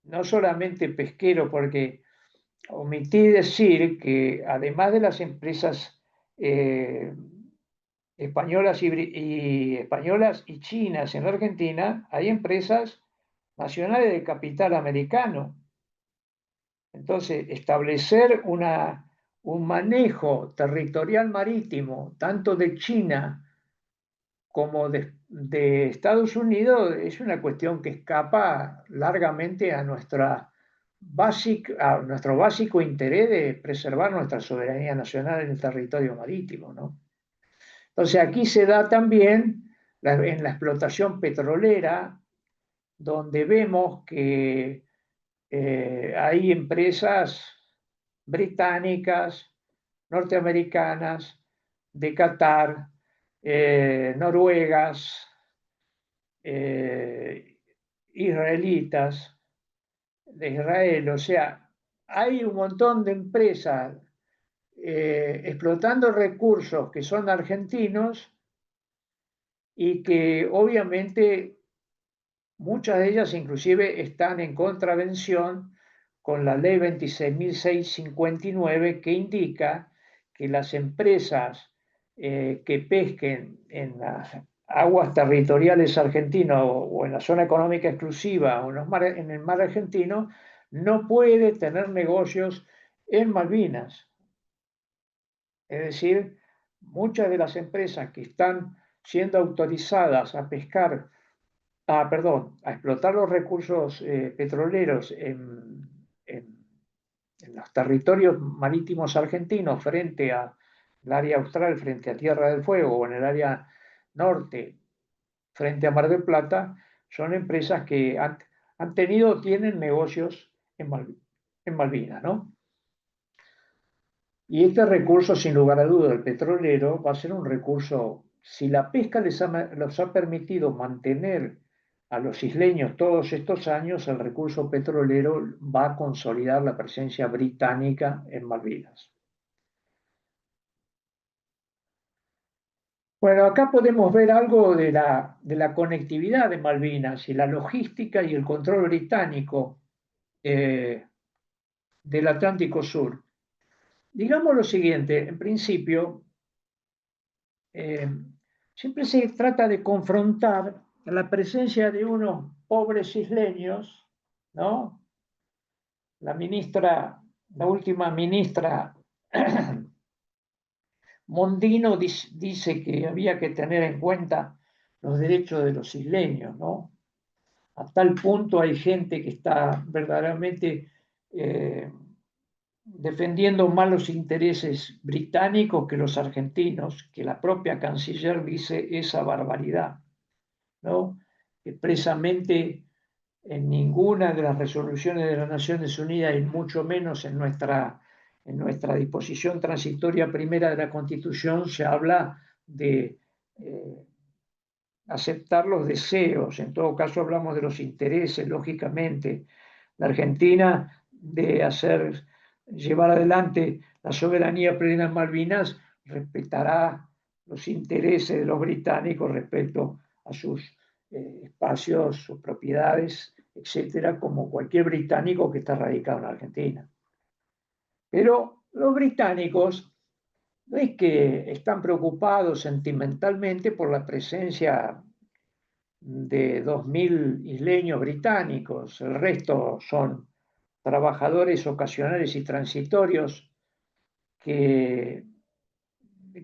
no solamente pesquero, porque omití decir que además de las empresas eh, españolas y chinas en la Argentina, hay empresas nacionales de capital americano. Entonces, establecer un manejo territorial marítimo, tanto de China como de Estados Unidos, es una cuestión que escapa largamente a nuestro básico interés de preservar nuestra soberanía nacional en el territorio marítimo, ¿no? Entonces, aquí se da también en la explotación petrolera, donde vemos que hay empresas británicas, norteamericanas, de Qatar, noruegas, eh, israelitas, de Israel. O sea, hay un montón de empresas explotando recursos que son argentinos y que obviamente muchas de ellas inclusive están en contravención con la ley 26.659 que indica que las empresas que pesquen en las aguas territoriales argentinas o en la zona económica exclusiva o en el mar argentino no puede tener negocios en Malvinas. Es decir, muchas de las empresas que están siendo autorizadas a pescar perdón, a explotar los recursos petroleros en los territorios marítimos argentinos frente al área austral, frente a Tierra del Fuego o en el área norte, frente a Mar del Plata, son empresas que han tenido, tienen negocios en Malvinas, ¿no? Y este recurso, sin lugar a dudas, el petrolero, va a ser un recurso, si la pesca los ha permitido mantener a los isleños todos estos años, el recurso petrolero va a consolidar la presencia británica en Malvinas. Bueno, acá podemos ver algo de la conectividad de Malvinas y la logística y el control británico eh, del Atlántico Sur. Digamos lo siguiente, en principio, eh, siempre se trata de confrontar la presencia de unos pobres isleños, ¿no? La ministra, la última ministra Mondino dice que había que tener en cuenta los derechos de los isleños, ¿no? A tal punto hay gente que está verdaderamente defendiendo más los intereses británicos que los argentinos, que la propia canciller dice esa barbaridad, ¿no? Expresamente en ninguna de las resoluciones de las Naciones Unidas y mucho menos en nuestra disposición transitoria primera de la Constitución se habla de eh, aceptar los deseos, en todo caso hablamos de los intereses, lógicamente. La Argentina de llevar adelante la soberanía plena en Malvinas respetará los intereses de los británicos respecto a sus espacios, sus propiedades, etcétera, como cualquier británico que está radicado en Argentina. Pero los británicos no es que están preocupados sentimentalmente por la presencia de 2.000 isleños británicos, el resto son trabajadores ocasionales y transitorios que,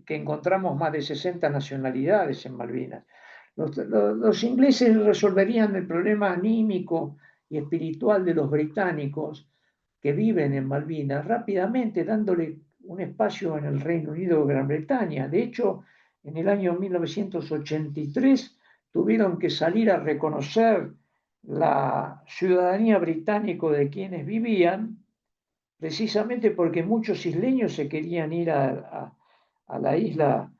que encontramos más de 60 nacionalidades en Malvinas. Los ingleses resolverían el problema anímico y espiritual de los británicos que viven en Malvinas rápidamente, dándole un espacio en el Reino Unido de Gran Bretaña. De hecho, en el año 1983 tuvieron que salir a reconocer la ciudadanía británica de quienes vivían, precisamente porque muchos isleños se querían ir a la isla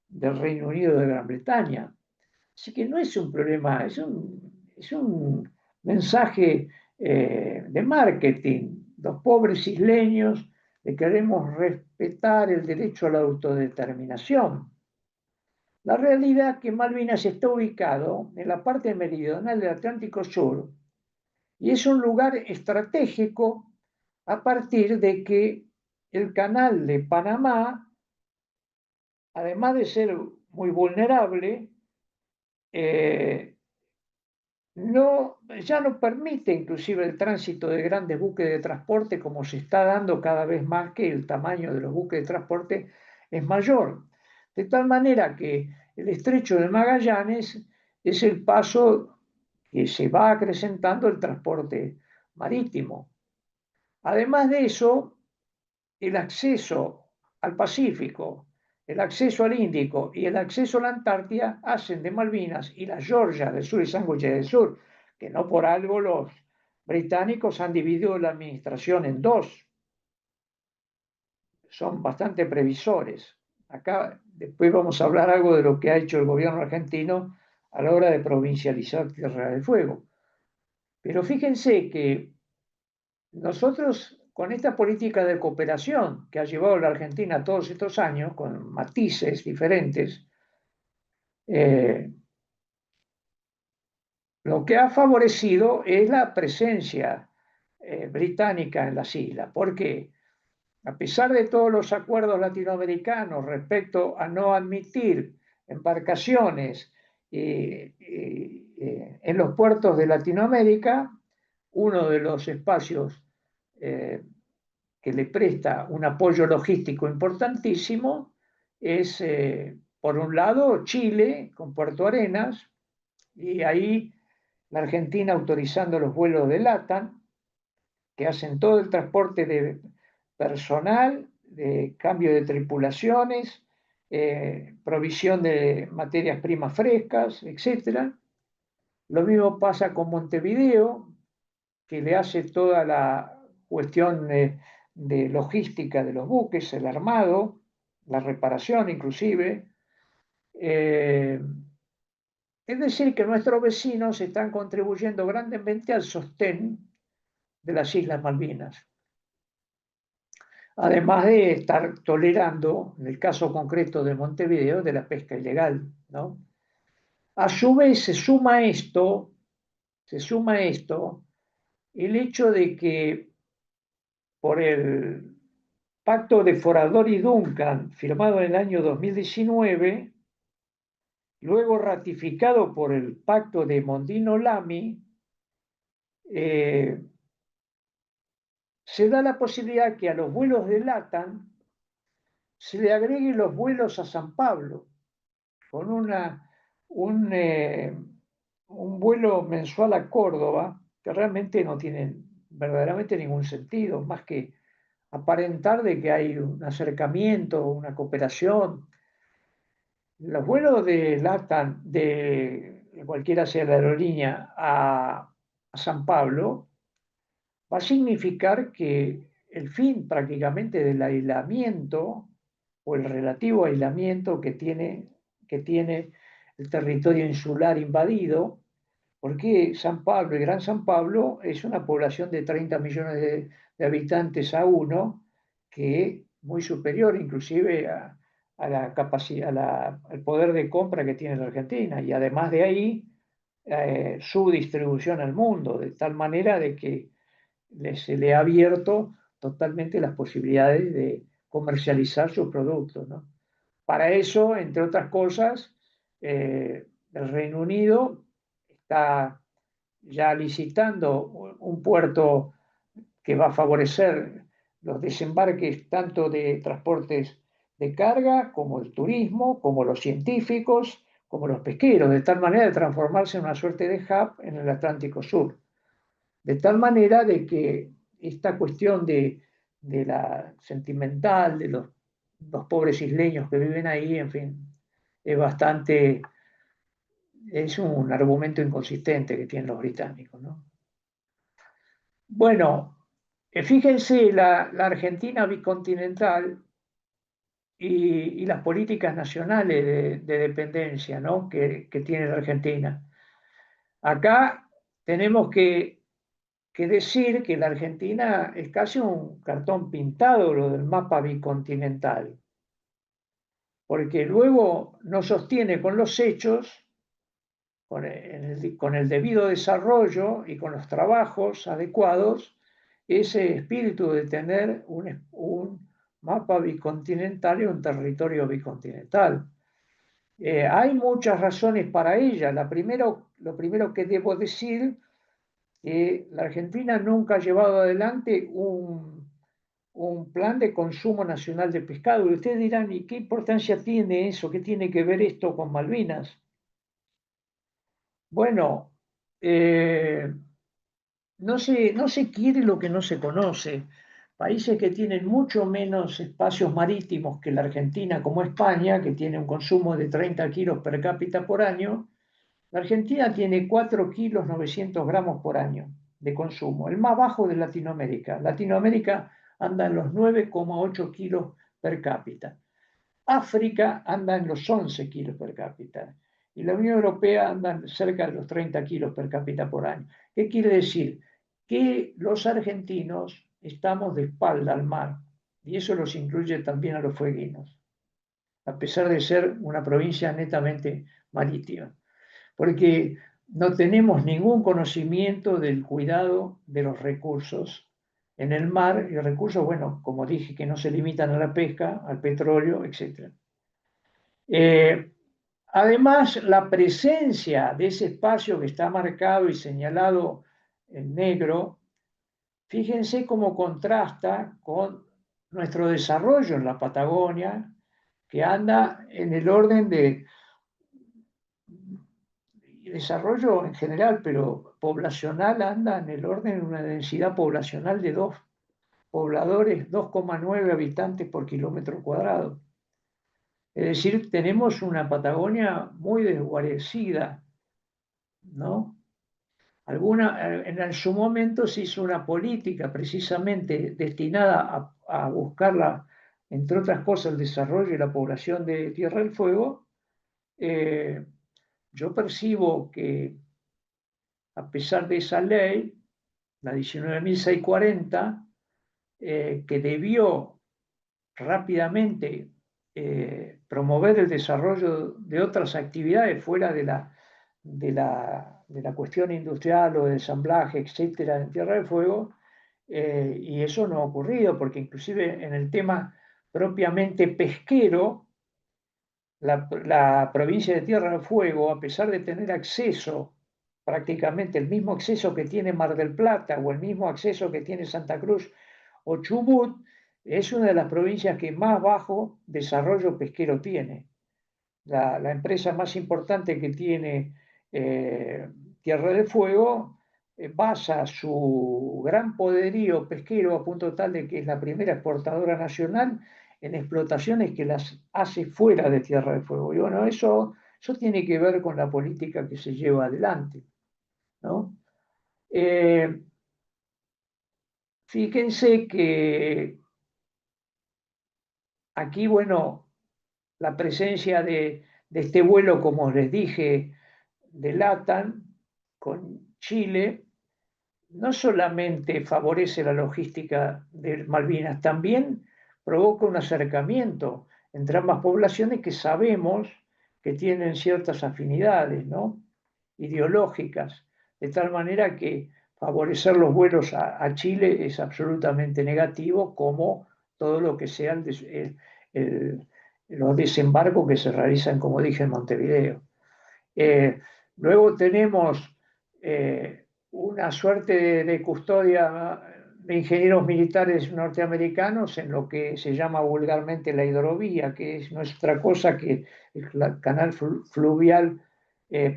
del Reino Unido de Gran Bretaña. Así que no es un problema, es un mensaje de marketing. Los pobres isleños le queremos respetar el derecho a la autodeterminación. La realidad es que Malvinas está ubicado en la parte meridional del Atlántico Sur y es un lugar estratégico a partir de que el canal de Panamá, además de ser muy vulnerable, eh, no, ya no permite inclusive el tránsito de grandes buques de transporte como se está dando cada vez más que el tamaño de los buques de transporte es mayor. De tal manera que el estrecho de Magallanes es el paso que se va acrecentando el transporte marítimo. Además de eso, el acceso al Pacífico, el acceso al Índico y el acceso a la Antártida hacen de Malvinas y las Georgias del Sur y Sándwiches del Sur, que no por algo los británicos han dividido la administración en dos, son bastante previsores. Acá después vamos a hablar algo de lo que ha hecho el gobierno argentino a la hora de provincializar Tierra del Fuego. Pero fíjense que nosotros, con esta política de cooperación que ha llevado la Argentina todos estos años, con matices diferentes, eh, lo que ha favorecido es la presencia británica en las islas. ¿Por qué? A pesar de todos los acuerdos latinoamericanos respecto a no admitir embarcaciones en los puertos de Latinoamérica, uno de los espacios eh, que le presta un apoyo logístico importantísimo es, por un lado, Chile con Puerto Arenas, y ahí la Argentina autorizando los vuelos de LATAM, que hacen todo el transporte de personal, de cambio de tripulaciones, provisión de materias primas frescas, etc. Lo mismo pasa con Montevideo, que le hace toda la cuestión de logística de los buques, el armado, la reparación inclusive. Eh, es decir, que nuestros vecinos están contribuyendo grandemente al sostén de las Islas Malvinas, además de estar tolerando, en el caso concreto de Montevideo, de la pesca ilegal, ¿no? A su vez se suma esto el hecho de que por el Pacto de Forador y Duncan, firmado en el año 2019, luego ratificado por el Pacto de Mondino-Lamy, eh, se da la posibilidad que a los vuelos de LATAM se le agreguen los vuelos a San Pablo, con un vuelo mensual a Córdoba, que realmente no tiene verdaderamente ningún sentido, más que aparentar de que hay un acercamiento, una cooperación. Los vuelos de LATAM, de cualquiera sea la aerolínea, a San Pablo, va a significar que el fin prácticamente del aislamiento o el relativo aislamiento que tiene el territorio insular invadido, porque San Pablo, el Gran San Pablo, es una población de 30 millones de habitantes a uno, que es muy superior inclusive a la capacidad, al poder de compra que tiene la Argentina, y además de ahí, su distribución al mundo, de tal manera de que se le ha abierto totalmente las posibilidades de comercializar sus productos, ¿no? Para eso, entre otras cosas, el Reino Unido está ya licitando un puerto que va a favorecer los desembarques tanto de transportes de carga como el turismo, como los científicos, como los pesqueros, de tal manera de transformarse en una suerte de hub en el Atlántico Sur. De tal manera de que esta cuestión de la sentimental, de los pobres isleños que viven ahí, en fin, es bastante es un argumento inconsistente que tienen los británicos, ¿no? Bueno, fíjense la Argentina bicontinental y las políticas nacionales de dependencia, ¿no? que tiene la Argentina. Acá tenemos que decir que la Argentina es casi un cartón pintado lo del mapa bicontinental, porque luego no sostiene con los hechos, con el debido desarrollo y con los trabajos adecuados, ese espíritu de tener un mapa bicontinental y un territorio bicontinental. Hay muchas razones para ella. Lo primero que debo decir que la Argentina nunca ha llevado adelante un plan de consumo nacional de pescado. Y ustedes dirán, ¿y qué importancia tiene eso? ¿Qué tiene que ver esto con Malvinas? Bueno, no se quiere lo que no se conoce. Países que tienen mucho menos espacios marítimos que la Argentina, como España, que tiene un consumo de 30 kilos per cápita por año, la Argentina tiene 4 kilos 900 gramos por año de consumo, el más bajo de Latinoamérica. Latinoamérica anda en los 9,8 kilos per cápita. África anda en los 11 kilos per cápita y la Unión Europea anda cerca de los 30 kilos per cápita por año. ¿Qué quiere decir? Que los argentinos estamos de espalda al mar y eso los incluye también a los fueguinos, a pesar de ser una provincia netamente marítima, porque no tenemos ningún conocimiento del cuidado de los recursos en el mar y recursos, bueno, como dije, que no se limitan a la pesca, al petróleo, etc. Eh, Además, la presencia de ese espacio que está marcado y señalado en negro, fíjense cómo contrasta con nuestro desarrollo en la Patagonia, que anda en el orden de desarrollo en general, pero poblacional anda en el orden de una densidad poblacional de 2 pobladores, 2,9 habitantes por kilómetro cuadrado. Es decir, tenemos una Patagonia muy desguarecida, ¿no? En su momento se hizo una política precisamente destinada a buscar, entre otras cosas, el desarrollo y la población de Tierra del Fuego. Eh, yo percibo que a pesar de esa ley, la 19.640, que debió rápidamente promover el desarrollo de otras actividades fuera de la cuestión industrial o de ensamblaje, etcétera, en Tierra del Fuego, y eso no ha ocurrido, porque inclusive en el tema propiamente pesquero, la provincia de Tierra del Fuego, a pesar de tener acceso, prácticamente el mismo acceso que tiene Mar del Plata o el mismo acceso que tiene Santa Cruz o Chubut, es una de las provincias que más bajo desarrollo pesquero tiene. La empresa más importante que tiene Tierra del Fuego basa su gran poderío pesquero a punto tal de que es la primera exportadora nacional en explotaciones que las hace fuera de Tierra del Fuego. Y bueno, eso tiene que ver con la política que se lleva adelante, ¿no? Eh, Fíjense que aquí, bueno, la presencia de este vuelo, como les dije, de LATAM con Chile, no solamente favorece la logística de Malvinas, también provoca un acercamiento entre ambas poblaciones que sabemos que tienen ciertas afinidades, ¿no? Ideológicas, de tal manera que favorecer los vuelos a Chile es absolutamente negativo, como todo lo que sean el, los desembarcos que se realizan, como dije, en Montevideo. Eh, Luego tenemos una suerte de custodia de ingenieros militares norteamericanos en lo que se llama vulgarmente la hidrovía, que no es otra cosa que el canal fluvial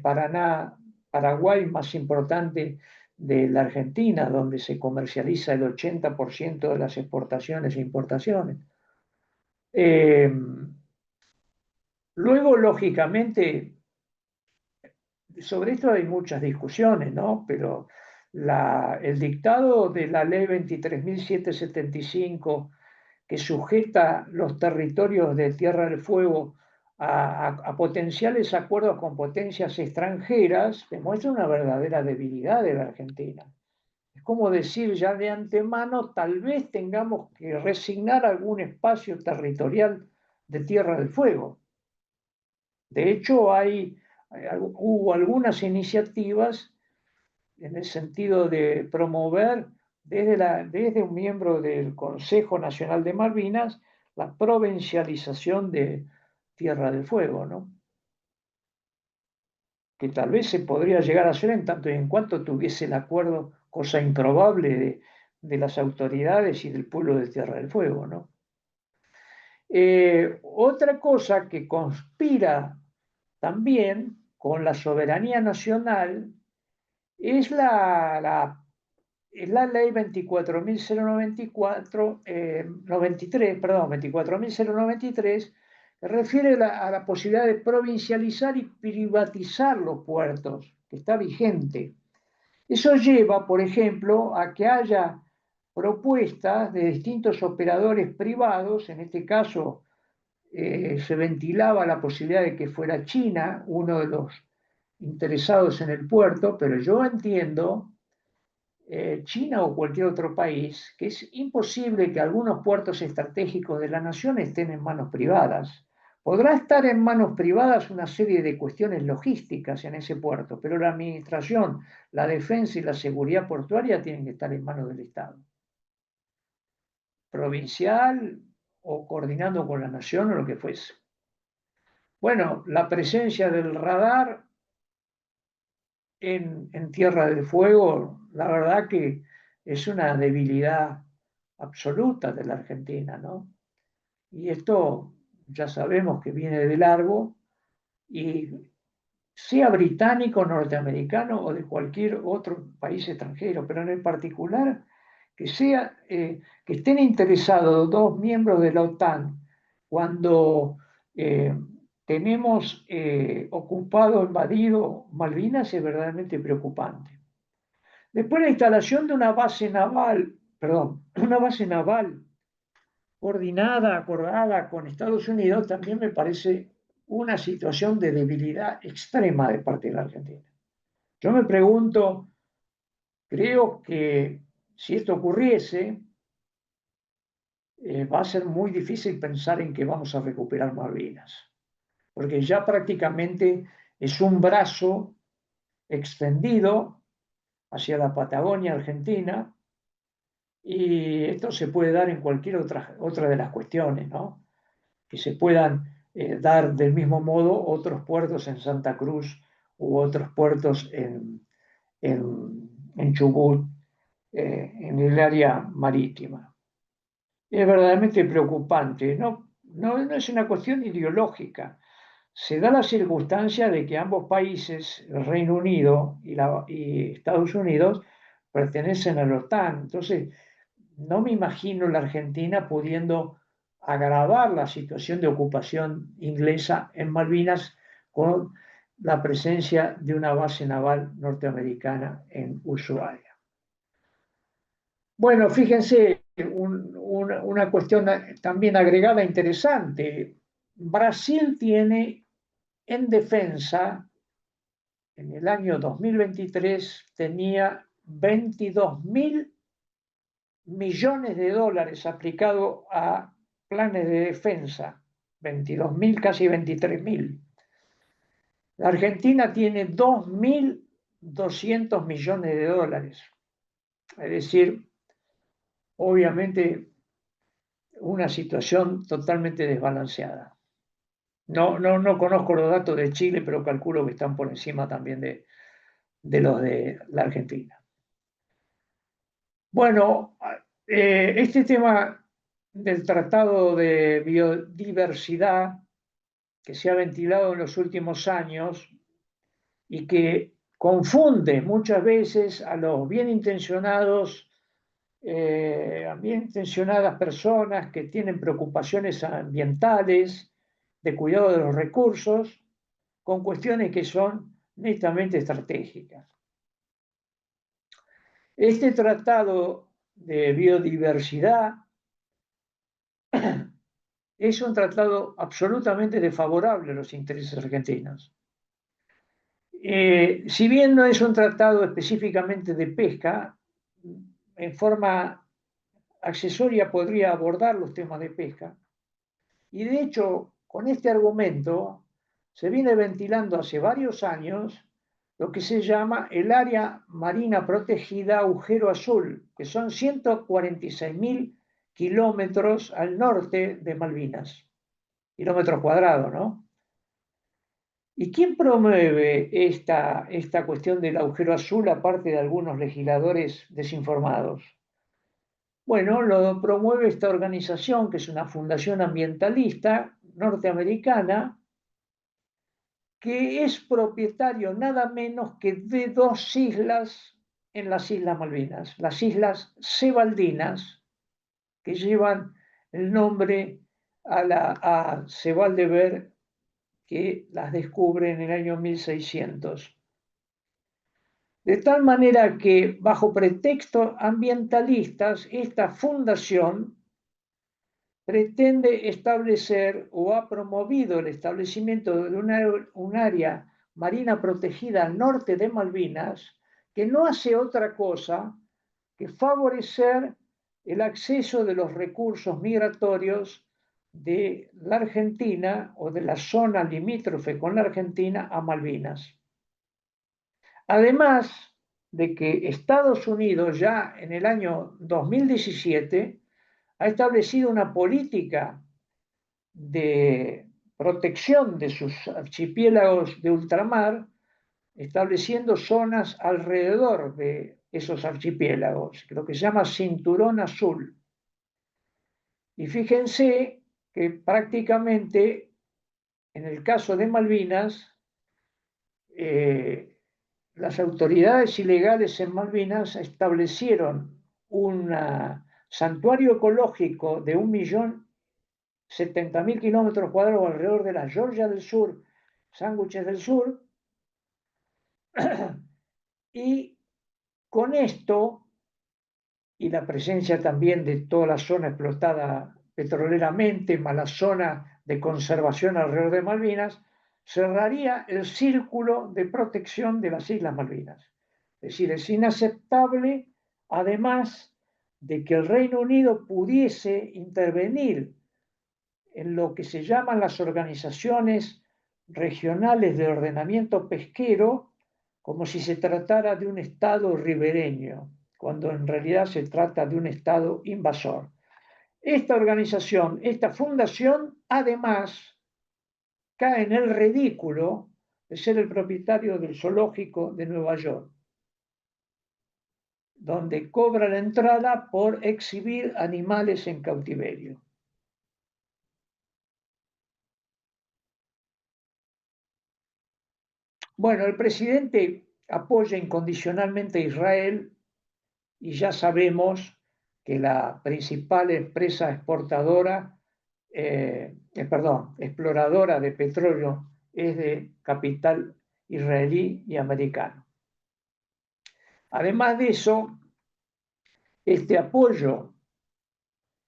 Paraná-Paraguay más importante de la Argentina, donde se comercializa el 80% de las exportaciones e importaciones. Luego, lógicamente, sobre esto hay muchas discusiones, ¿no? Pero el dictado de la ley 23.775 que sujeta los territorios de Tierra del Fuego a potenciales acuerdos con potencias extranjeras, demuestra una verdadera debilidad de la Argentina. Es como decir ya de antemano, tal vez tengamos que resignar algún espacio territorial de Tierra del Fuego. De hecho, hubo algunas iniciativas en el sentido de promover desde un miembro del Consejo Nacional de Malvinas la provincialización de Tierra del Fuego, ¿no? Que tal vez se podría llegar a hacer en tanto y en cuanto tuviese el acuerdo, cosa improbable, de las autoridades y del pueblo de Tierra del Fuego, ¿no? Otra cosa que conspira también con la soberanía nacional es la ley 24.094, 93, perdón, 24.093, que refiere a la posibilidad de provincializar y privatizar los puertos, que está vigente. Eso lleva, por ejemplo, a que haya propuestas de distintos operadores privados, en este caso se ventilaba la posibilidad de que fuera China uno de los interesados en el puerto, pero yo entiendo, China o cualquier otro país, que es imposible que algunos puertos estratégicos de la nación estén en manos privadas. Podrá estar en manos privadas una serie de cuestiones logísticas en ese puerto, pero la administración, la defensa y la seguridad portuaria tienen que estar en manos del Estado, provincial o coordinando con la nación o lo que fuese. Bueno, la presencia del radar en Tierra del Fuego, la verdad que es una debilidad absoluta de la Argentina, ¿no? Y esto ya sabemos que viene de largo y sea británico, norteamericano o de cualquier otro país extranjero, pero en el particular que estén interesados dos miembros de la OTAN cuando eh, tenemos ocupado, invadido Malvinas es verdaderamente preocupante. Después la instalación de una base naval, perdón, una base naval coordinada, acordada con Estados Unidos, también me parece una situación de debilidad extrema de parte de la Argentina. Yo me pregunto, creo que si esto ocurriese, va a ser muy difícil pensar en que vamos a recuperar Malvinas, porque ya prácticamente es un brazo extendido hacia la Patagonia Argentina y esto se puede dar en cualquier otra de las cuestiones, ¿no? Que se puedan dar del mismo modo otros puertos en Santa Cruz u otros puertos en Chubut, en el área marítima. Es verdaderamente preocupante, no es una cuestión ideológica. Se da la circunstancia de que ambos países, el Reino Unido y Estados Unidos, pertenecen a la OTAN. Entonces, no me imagino la Argentina pudiendo agravar la situación de ocupación inglesa en Malvinas con la presencia de una base naval norteamericana en Ushuaia. Bueno, fíjense, una cuestión también agregada interesante. Brasil tiene en defensa, en el año 2023, tenía 22.000 millones de dólares aplicados a planes de defensa, 22.000, casi 23.000. La Argentina tiene 2.200 millones de dólares. Es decir, obviamente una situación totalmente desbalanceada. No conozco los datos de Chile, pero calculo que están por encima también de los de la Argentina. Bueno, este tema del Tratado de Biodiversidad que se ha ventilado en los últimos años y que confunde muchas veces a los bien intencionadas personas que tienen preocupaciones ambientales, de cuidado de los recursos, con cuestiones que son netamente estratégicas. Este tratado de biodiversidad es un tratado absolutamente desfavorable a los intereses argentinos. Si bien no es un tratado específicamente de pesca, en forma accesoria podría abordar los temas de pesca. Y de hecho, con este argumento se viene ventilando hace varios años lo que se llama el área marina protegida agujero azul, que son 146.000 kilómetros al norte de Malvinas, kilómetros cuadrados, ¿no? ¿Y quién promueve esta cuestión del agujero azul, aparte de algunos legisladores desinformados? Bueno, lo promueve esta organización, que es una fundación ambientalista norteamericana, que es propietario nada menos que de dos islas en las Islas Malvinas, las Islas Sebaldinas, que llevan el nombre a Sebald de Ver, que las descubre en el año 1600. De tal manera que, bajo pretextos ambientalistas, esta fundación pretende establecer o ha promovido el establecimiento de un área marina protegida al norte de Malvinas que no hace otra cosa que favorecer el acceso de los recursos migratorios de la Argentina o de la zona limítrofe con la Argentina a Malvinas. Además de que Estados Unidos ya en el año 2017 ha establecido una política de protección de sus archipiélagos de ultramar, estableciendo zonas alrededor de esos archipiélagos, lo que se llama cinturón azul. Y fíjense que prácticamente en el caso de Malvinas, las autoridades ilegales en Malvinas establecieron un santuario ecológico de 1.070.000 kilómetros cuadrados alrededor de la Georgia del Sur, Sándwiches del Sur, y con esto, y la presencia también de toda la zona explotada petroleramente, más la zona de conservación alrededor de Malvinas, cerraría el círculo de protección de las Islas Malvinas. Es decir, es inaceptable, además de que el Reino Unido pudiese intervenir en lo que se llaman las organizaciones regionales de ordenamiento pesquero, como si se tratara de un Estado ribereño, cuando en realidad se trata de un Estado invasor. Esta organización, esta fundación, además, cae en el ridículo de ser el propietario del zoológico de Nueva York, donde cobra la entrada por exhibir animales en cautiverio. Bueno, el presidente apoya incondicionalmente a Israel y ya sabemos que la principal empresa exploradora de petróleo es de capital israelí y americano. Además de eso, este apoyo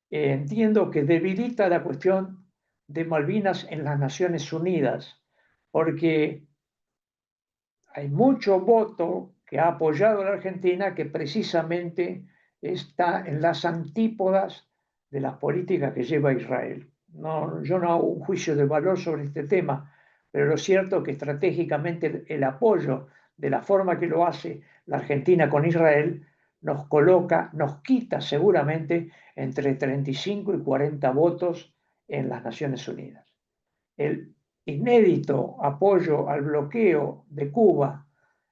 entiendo que debilita la cuestión de Malvinas en las Naciones Unidas, porque hay mucho voto que ha apoyado a la Argentina que precisamente está en las antípodas de las políticas que lleva Israel. No, yo no hago un juicio de valor sobre este tema, pero lo cierto es que estratégicamente el apoyo de la forma que lo hace la Argentina con Israel nos coloca, nos quita seguramente entre 35 y 40 votos en las Naciones Unidas. El inédito apoyo al bloqueo de Cuba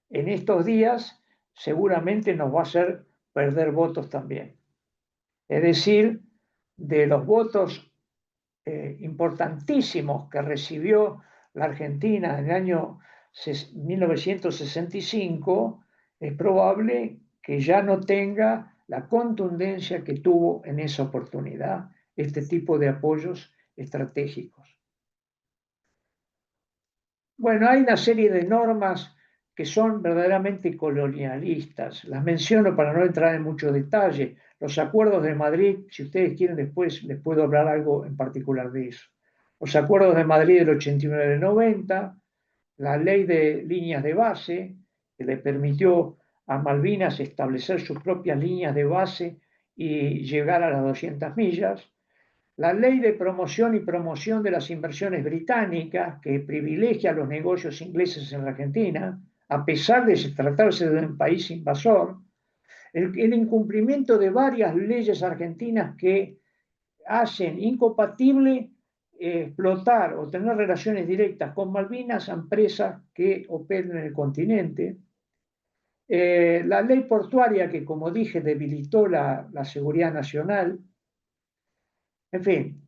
en estos días seguramente nos va a hacer perder votos también. Es decir, de los votos importantísimos que recibió la Argentina en el año 1965, es probable que ya no tenga la contundencia que tuvo en esa oportunidad este tipo de apoyos estratégicos. Bueno, hay una serie de normas que son verdaderamente colonialistas. Las menciono para no entrar en mucho detalle. Los acuerdos de Madrid, si ustedes quieren después les puedo hablar algo en particular de eso. Los acuerdos de Madrid del 89 y del 90, la ley de líneas de base, que le permitió a Malvinas establecer sus propias líneas de base y llegar a las 200 millas, la ley de promoción y promoción de las inversiones británicas, que privilegia los negocios ingleses en la Argentina, a pesar de tratarse de un país invasor, el incumplimiento de varias leyes argentinas que hacen incompatible explotar o tener relaciones directas con Malvinas a empresas que operen en el continente. La ley portuaria que, como dije, debilitó la seguridad nacional. En fin,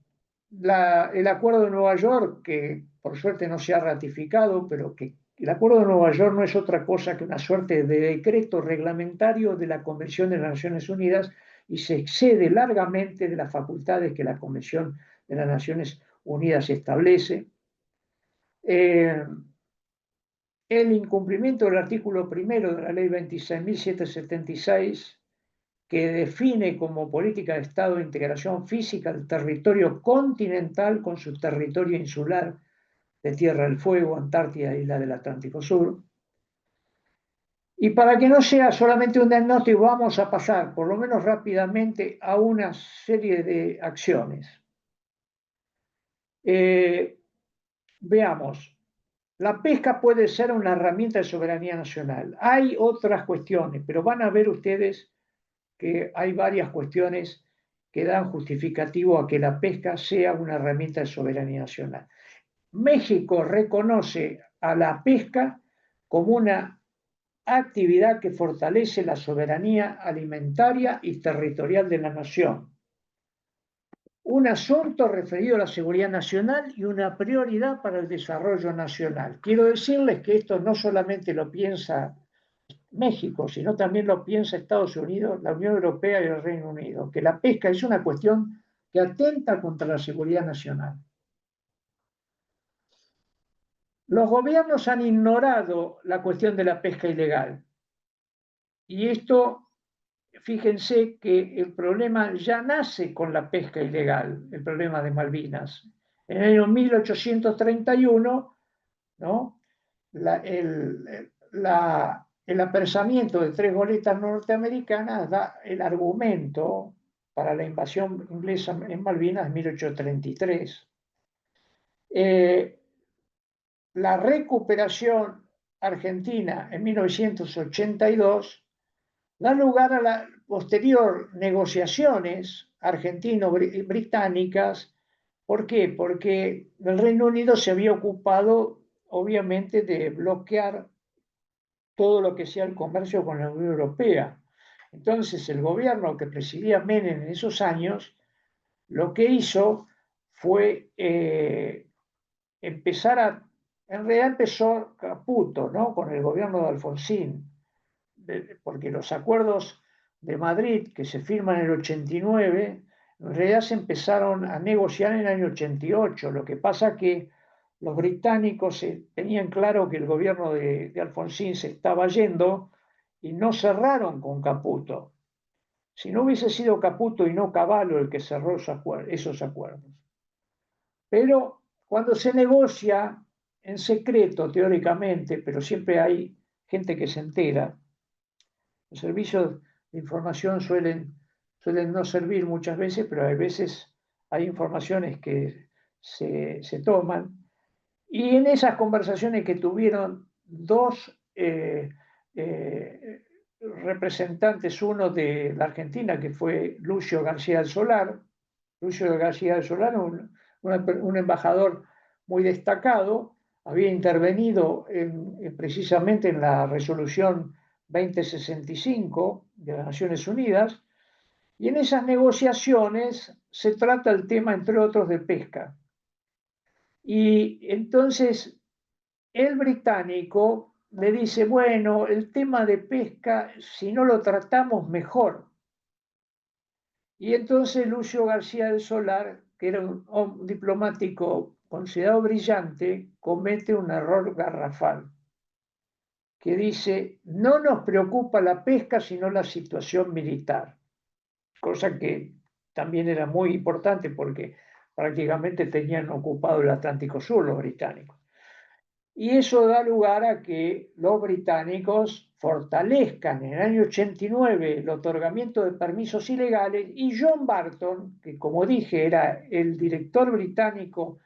el acuerdo de Nueva York, que por suerte no se ha ratificado, pero que el acuerdo de Nueva York no es otra cosa que una suerte de decreto reglamentario de la Convención de las Naciones Unidas y se excede largamente de las facultades que la Convención de las Naciones Unidas establece. El incumplimiento del artículo primero de la ley 26.776, que define como política de Estado de integración física el territorio continental con su territorio insular de Tierra del Fuego, Antártida, Isla del Atlántico Sur. Y para que no sea solamente un diagnóstico, vamos a pasar, por lo menos rápidamente, a una serie de acciones. Veamos, la pesca puede ser una herramienta de soberanía nacional. Hay otras cuestiones, pero van a ver ustedes que hay varias cuestiones que dan justificativo a que la pesca sea una herramienta de soberanía nacional. México reconoce a la pesca como una actividad que fortalece la soberanía alimentaria y territorial de la nación. Un asunto referido a la seguridad nacional y una prioridad para el desarrollo nacional. Quiero decirles que esto no solamente lo piensa México, sino también lo piensa Estados Unidos, la Unión Europea y el Reino Unido, que la pesca es una cuestión que atenta contra la seguridad nacional. Los gobiernos han ignorado la cuestión de la pesca ilegal. Y esto, fíjense que el problema ya nace con la pesca ilegal, el problema de Malvinas. En el año 1831, ¿no? El apresamiento de 3 goletas norteamericanas da el argumento para la invasión inglesa en Malvinas en 1833. La recuperación argentina en 1982 da lugar a las posterior negociaciones argentino-británicas. ¿Por qué? Porque el Reino Unido se había ocupado, obviamente, de bloquear todo lo que sea el comercio con la Unión Europea. Entonces, el gobierno que presidía Menem en esos años, lo que hizo fue empezar a... En realidad empezó Caputo, ¿no? Con el gobierno de Alfonsín, porque los acuerdos de Madrid que se firman en el 89, en realidad se empezaron a negociar en el año 88. Lo que pasa que los británicos tenían claro que el gobierno de Alfonsín se estaba yendo y no cerraron con Caputo. Si no hubiese sido Caputo y no Cavallo el que cerró esos acuerdos. Pero cuando se negocia en secreto, teóricamente, pero siempre hay gente que se entera, los servicios de información suelen no servir muchas veces, pero a veces hay informaciones que se toman. Y en esas conversaciones que tuvieron dos representantes, uno de la Argentina, que fue Lucio García del Solar, un embajador muy destacado, había intervenido precisamente en la resolución 2065 de las Naciones Unidas, y en esas negociaciones se trata el tema, entre otros, de pesca. Y entonces el británico le dice, bueno, el tema de pesca, si no lo tratamos mejor. Y entonces Lucio García del Solar, que era un diplomático considerado brillante, comete un error garrafal, que dice, no nos preocupa la pesca, sino la situación militar, cosa que también era muy importante porque prácticamente tenían ocupado el Atlántico Sur los británicos. Y eso da lugar a que los británicos fortalezcan en el año 89 el otorgamiento de permisos ilegales y John Barton, que como dije era el director británico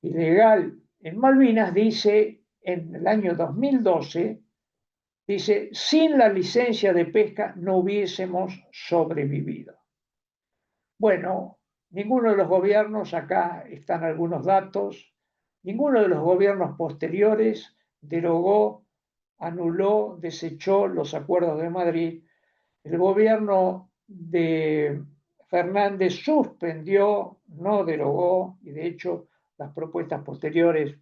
ilegal en Malvinas, dice en el año 2012, dice, sin la licencia de pesca no hubiésemos sobrevivido. Bueno, ninguno de los gobiernos, acá están algunos datos, ninguno de los gobiernos posteriores derogó, anuló, desechó los acuerdos de Madrid. El gobierno de Fernández suspendió, no derogó, y de hecho las propuestas posteriores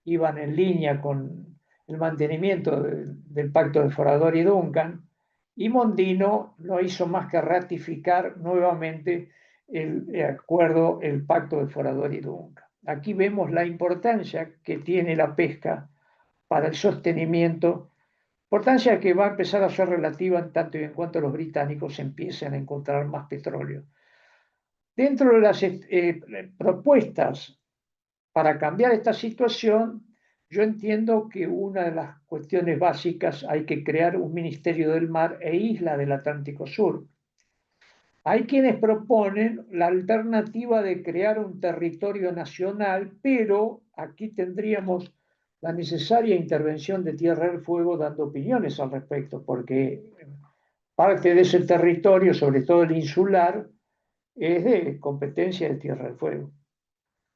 iban en línea con el mantenimiento del pacto de Forador y Duncan, y Mondino no hizo más que ratificar nuevamente el acuerdo, el pacto de Forador y Duncan. Aquí vemos la importancia que tiene la pesca para el sostenimiento, importancia que va a empezar a ser relativa en tanto y en cuanto los británicos empiecen a encontrar más petróleo. Dentro de las propuestas para cambiar esta situación, yo entiendo que una de las cuestiones básicas hay que crear un Ministerio del Mar e Isla del Atlántico Sur. Hay quienes proponen la alternativa de crear un territorio nacional, pero aquí tendríamos la necesaria intervención de Tierra del Fuego dando opiniones al respecto, porque parte de ese territorio, sobre todo el insular, es de competencia de Tierra del Fuego.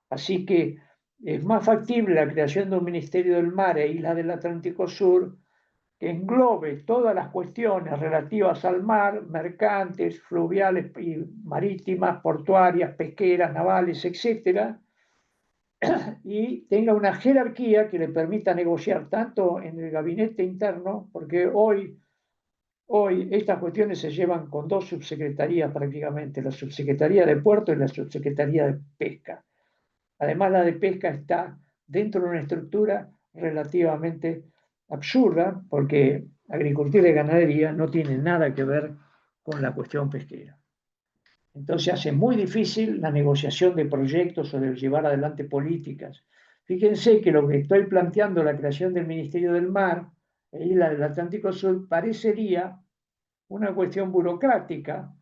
Así que es más factible la creación de un Ministerio del Mar e Isla del Atlántico Sur que englobe todas las cuestiones relativas al mar, mercantes, fluviales y marítimas, portuarias, pesqueras, navales, etcétera, y tenga una jerarquía que le permita negociar tanto en el gabinete interno, porque hoy estas cuestiones se llevan con dos subsecretarías prácticamente, la subsecretaría de Puerto y la subsecretaría de Pesca. Además, la de pesca está dentro de una estructura relativamente absurda, porque agricultura y ganadería no tienen nada que ver con la cuestión pesquera. Entonces hace muy difícil la negociación de proyectos o de llevar adelante políticas. Fíjense que lo que estoy planteando, la creación del Ministerio del Mar e Isla del Atlántico Sur, parecería una cuestión burocrática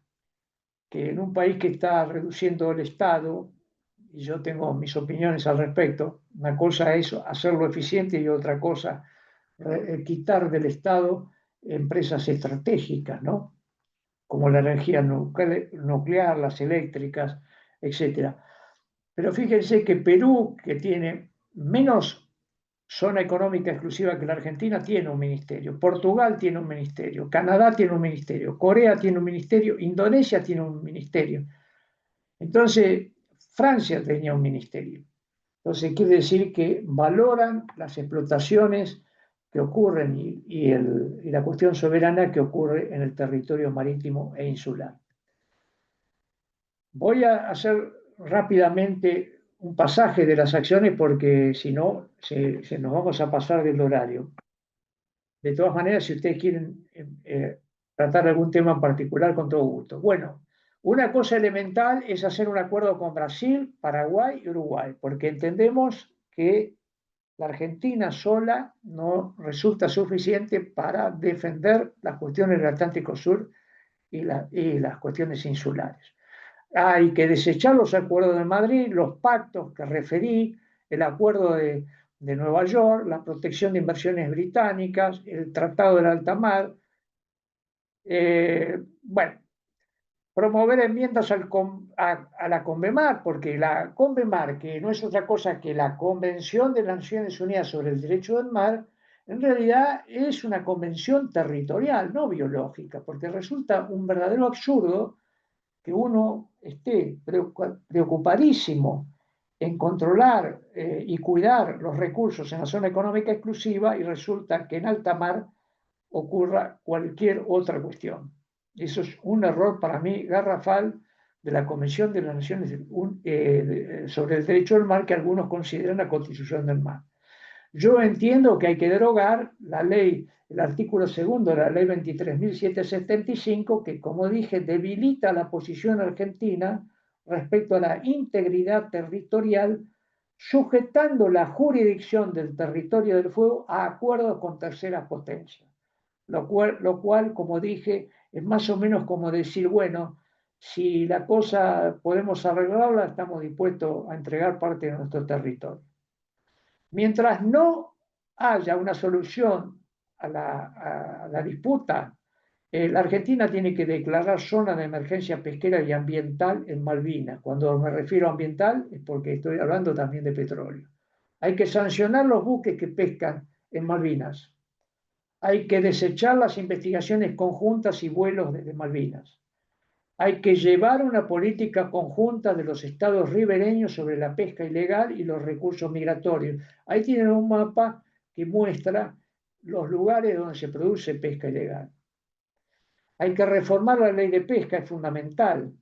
que en un país que está reduciendo el Estado, y yo tengo mis opiniones al respecto, una cosa es hacerlo eficiente y otra cosa quitar del Estado empresas estratégicas, ¿no? Como la energía nuclear, las eléctricas, etcétera. Pero fíjense que Perú, que tiene menos zona económica exclusiva que la Argentina, tiene un ministerio. Portugal tiene un ministerio. Canadá tiene un ministerio. Corea tiene un ministerio. Indonesia tiene un ministerio. Entonces, Francia tenía un ministerio. Entonces, quiere decir que valoran las explotaciones que ocurren y la cuestión soberana que ocurre en el territorio marítimo e insular. Voy a hacer rápidamente un pasaje de las acciones porque si no, se nos vamos a pasar del horario. De todas maneras, si ustedes quieren tratar algún tema en particular, con todo gusto. Bueno, una cosa elemental es hacer un acuerdo con Brasil, Paraguay y Uruguay, porque entendemos que la Argentina sola no resulta suficiente para defender las cuestiones del Atlántico Sur y las cuestiones insulares. Hay que desechar los acuerdos de Madrid, los pactos que referí, el acuerdo de Nueva York, la protección de inversiones británicas, el Tratado del Alta Mar. Bueno, promover enmiendas a la CONVEMAR, porque la CONVEMAR, que no es otra cosa que la Convención de las Naciones Unidas sobre el Derecho del Mar, en realidad es una convención territorial, no biológica, porque resulta un verdadero absurdo que uno esté preocupadísimo en controlar y cuidar los recursos en la zona económica exclusiva y resulta que en alta mar ocurra cualquier otra cuestión. Eso es un error para mí garrafal de la Convención de las Naciones sobre el Derecho del Mar que algunos consideran la Constitución del Mar. Yo entiendo que hay que derogar la ley, el artículo segundo de la ley 23.775, que, como dije, debilita la posición argentina respecto a la integridad territorial, sujetando la jurisdicción del territorio del fuego a acuerdos con terceras potencias. Lo cual, como dije, es más o menos como decir, bueno, si la cosa podemos arreglarla, estamos dispuestos a entregar parte de nuestro territorio. Mientras no haya una solución a la disputa, la Argentina tiene que declarar zona de emergencia pesquera y ambiental en Malvinas. Cuando me refiero a ambiental es porque estoy hablando también de petróleo. Hay que sancionar los buques que pescan en Malvinas. Hay que desechar las investigaciones conjuntas y vuelos desde Malvinas. Hay que llevar una política conjunta de los estados ribereños sobre la pesca ilegal y los recursos migratorios. Ahí tienen un mapa que muestra los lugares donde se produce pesca ilegal. Hay que reformar la ley de pesca, es fundamental,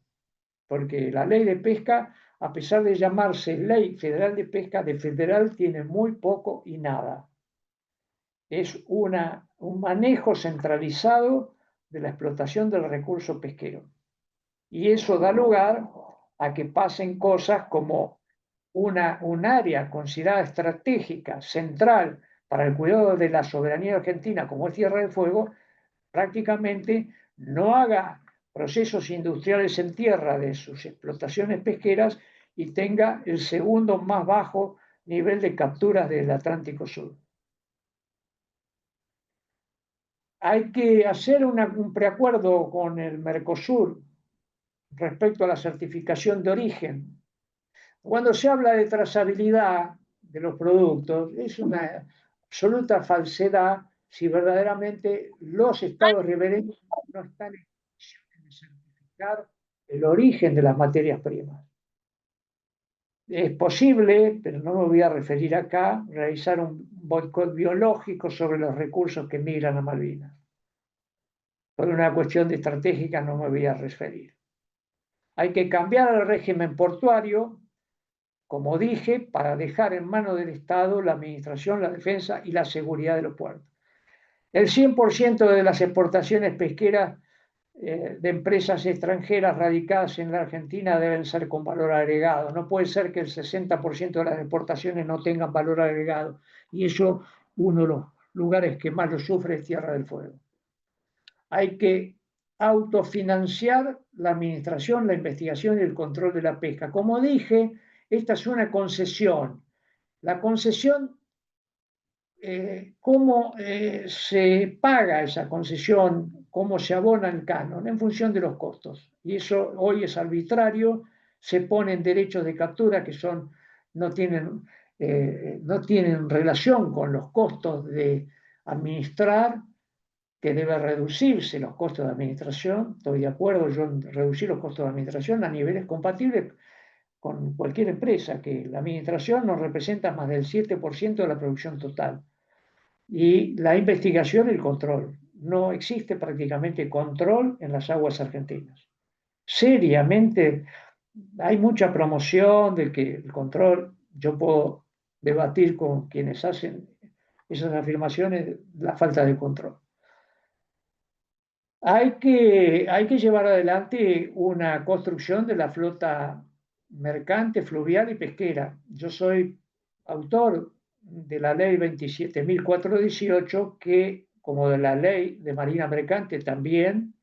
porque la ley de pesca, a pesar de llamarse Ley Federal de Pesca, de federal tiene muy poco y nada. Es un manejo centralizado de la explotación del recurso pesquero. Y eso da lugar a que pasen cosas como un área considerada estratégica, central para el cuidado de la soberanía argentina, como es Tierra del Fuego, prácticamente no haga procesos industriales en tierra de sus explotaciones pesqueras y tenga el segundo más bajo nivel de capturas del Atlántico Sur. Hay que hacer un preacuerdo con el Mercosur respecto a la certificación de origen. Cuando se habla de trazabilidad de los productos, es una absoluta falsedad si verdaderamente los estados ribereños no están en condiciones de certificar el origen de las materias primas. Es posible, pero no me voy a referir acá, realizar un boicot biológico sobre los recursos que migran a Malvinas. Por una cuestión de estratégica no me voy a referir. Hay que cambiar el régimen portuario, como dije, para dejar en manos del Estado la administración, la defensa y la seguridad de los puertos. El 100% de las exportaciones pesqueras de empresas extranjeras radicadas en la Argentina deben ser con valor agregado. No puede ser que el 60% de las exportaciones no tengan valor agregado. Y eso, uno de los lugares que más lo sufre es Tierra del Fuego. Hay que autofinanciar la administración, la investigación y el control de la pesca. Como dije, esta es una concesión. La concesión, ¿cómo se paga esa concesión? ¿Cómo se abona el canon? En función de los costos. Y eso hoy es arbitrario. Se ponen derechos de captura que no tienen relación con los costos de administrar, que debe reducirse los costos de administración. Estoy de acuerdo yo en reducir los costos de administración a niveles compatibles con cualquier empresa, que la administración no representa más del 7% de la producción total. Y la investigación y el control. No existe prácticamente control en las aguas argentinas. Seriamente, hay mucha promoción de que el control, yo puedo debatir con quienes hacen esas afirmaciones, la falta de control. Hay que llevar adelante una construcción de la flota mercante, fluvial y pesquera. Yo soy autor de la ley 27.418, que, como de la ley de Marina Mercante también,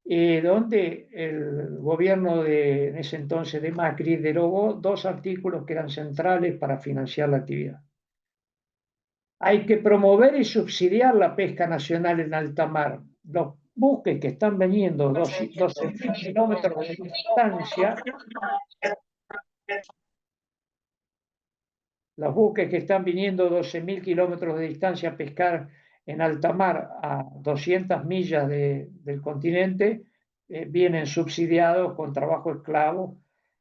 donde el gobierno en ese entonces de Macri derogó dos artículos que eran centrales para financiar la actividad. Hay que promover y subsidiar la pesca nacional en alta mar. Los buques que están viniendo 12.000 kilómetros de distancia, los buques que están viniendo 12.000 kilómetros de distancia a pescar en alta mar a 200 millas del continente, vienen subsidiados con trabajo esclavo,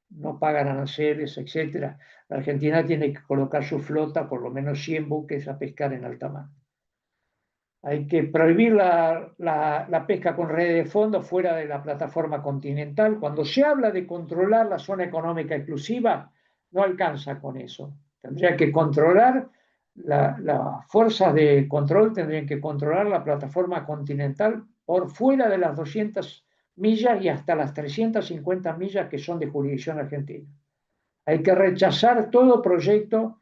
no pagan aranceles, etc. La Argentina tiene que colocar su flota, por lo menos 100 buques a pescar en alta mar. Hay que prohibir la pesca con redes de fondo fuera de la plataforma continental. Cuando se habla de controlar la zona económica exclusiva, no alcanza con eso. Tendría que controlar las fuerzas de control tendrían que controlar la plataforma continental por fuera de las 200 millas y hasta las 350 millas que son de jurisdicción argentina. Hay que rechazar todo proyecto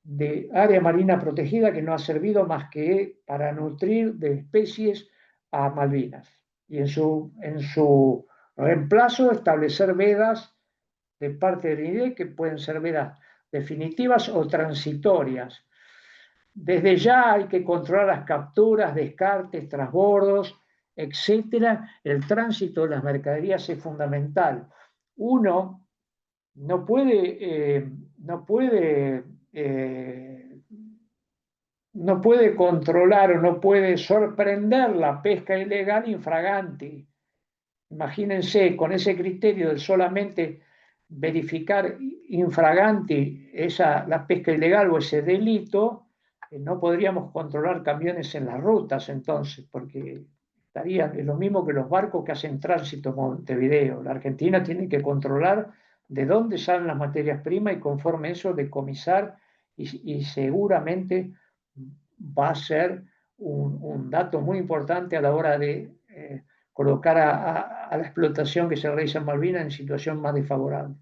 de área marina protegida que no ha servido más que para nutrir de especies a Malvinas. Y en su reemplazo establecer vedas de parte del INE que pueden ser vedas definitivas o transitorias. Desde ya hay que controlar las capturas, descartes, transbordos, etcétera. El tránsito de las mercaderías es fundamental. Uno no puede, no puede, no puede controlar o no puede sorprender la pesca ilegal infraganti. Imagínense, con ese criterio de solamente verificar infraganti la pesca ilegal o ese delito, no podríamos controlar camiones en las rutas entonces, porque estarían lo mismo que los barcos que hacen tránsito en Montevideo. La Argentina tiene que controlar de dónde salen las materias primas y conforme eso decomisar y seguramente va a ser un dato muy importante a la hora de colocar a la explotación que se realiza en Malvinas en situación más desfavorable.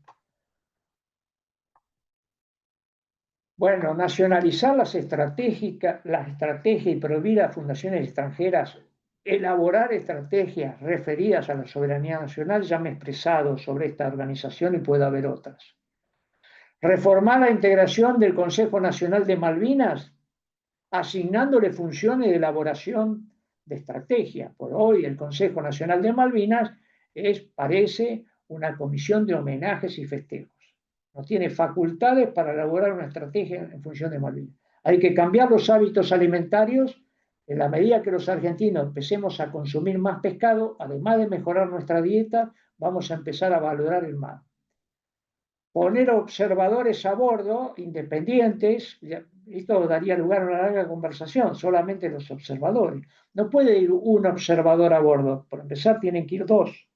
Bueno, nacionalizar las estrategias y prohibir a fundaciones extranjeras elaborar estrategias referidas a la soberanía nacional. Ya me he expresado sobre esta organización y puede haber otras. Reformar la integración del Consejo Nacional de Malvinas, asignándole funciones de elaboración de estrategia. Por hoy el Consejo Nacional de Malvinas parece una comisión de homenajes y festejos. No tiene facultades para elaborar una estrategia en función de Malvinas. Hay que cambiar los hábitos alimentarios. En la medida que los argentinos empecemos a consumir más pescado, además de mejorar nuestra dieta, vamos a empezar a valorar el mar. Poner observadores a bordo, independientes, esto daría lugar a una larga conversación, solamente los observadores. No puede ir un observador a bordo, por empezar tienen que ir dos,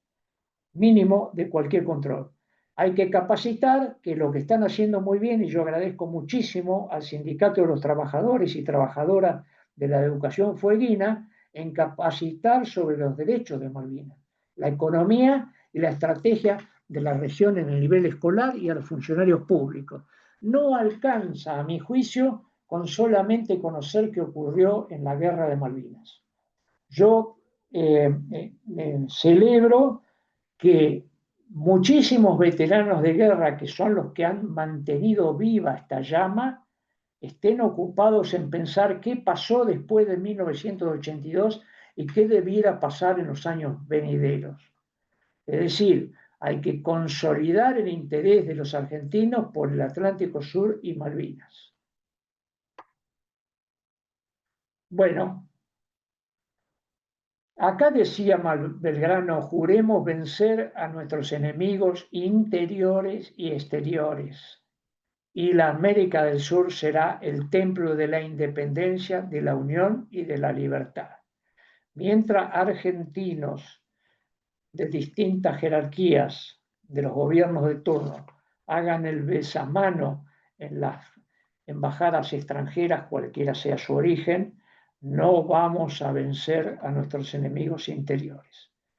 mínimo de cualquier control. Hay que capacitar, que lo que están haciendo muy bien, y yo agradezco muchísimo al Sindicato de los Trabajadores y Trabajadoras de la Educación Fueguina, en capacitar sobre los derechos de Malvinas, la economía y la estrategia de la región en el nivel escolar y a los funcionarios públicos. No alcanza, a mi juicio, con solamente conocer qué ocurrió en la guerra de Malvinas. Yo celebro que muchísimos veteranos de guerra, que son los que han mantenido viva esta llama, estén ocupados en pensar qué pasó después de 1982 y qué debiera pasar en los años venideros. Es decir, hay que consolidar el interés de los argentinos por el Atlántico Sur y Malvinas. Bueno, acá decía Belgrano, juremos vencer a nuestros enemigos interiores y exteriores, y la América del Sur será el templo de la independencia, de la unión y de la libertad. Mientras argentinos de distintas jerarquías de los gobiernos de turno hagan el besamano en las embajadas extranjeras, cualquiera sea su origen, no vamos a vencer a nuestros enemigos interiores.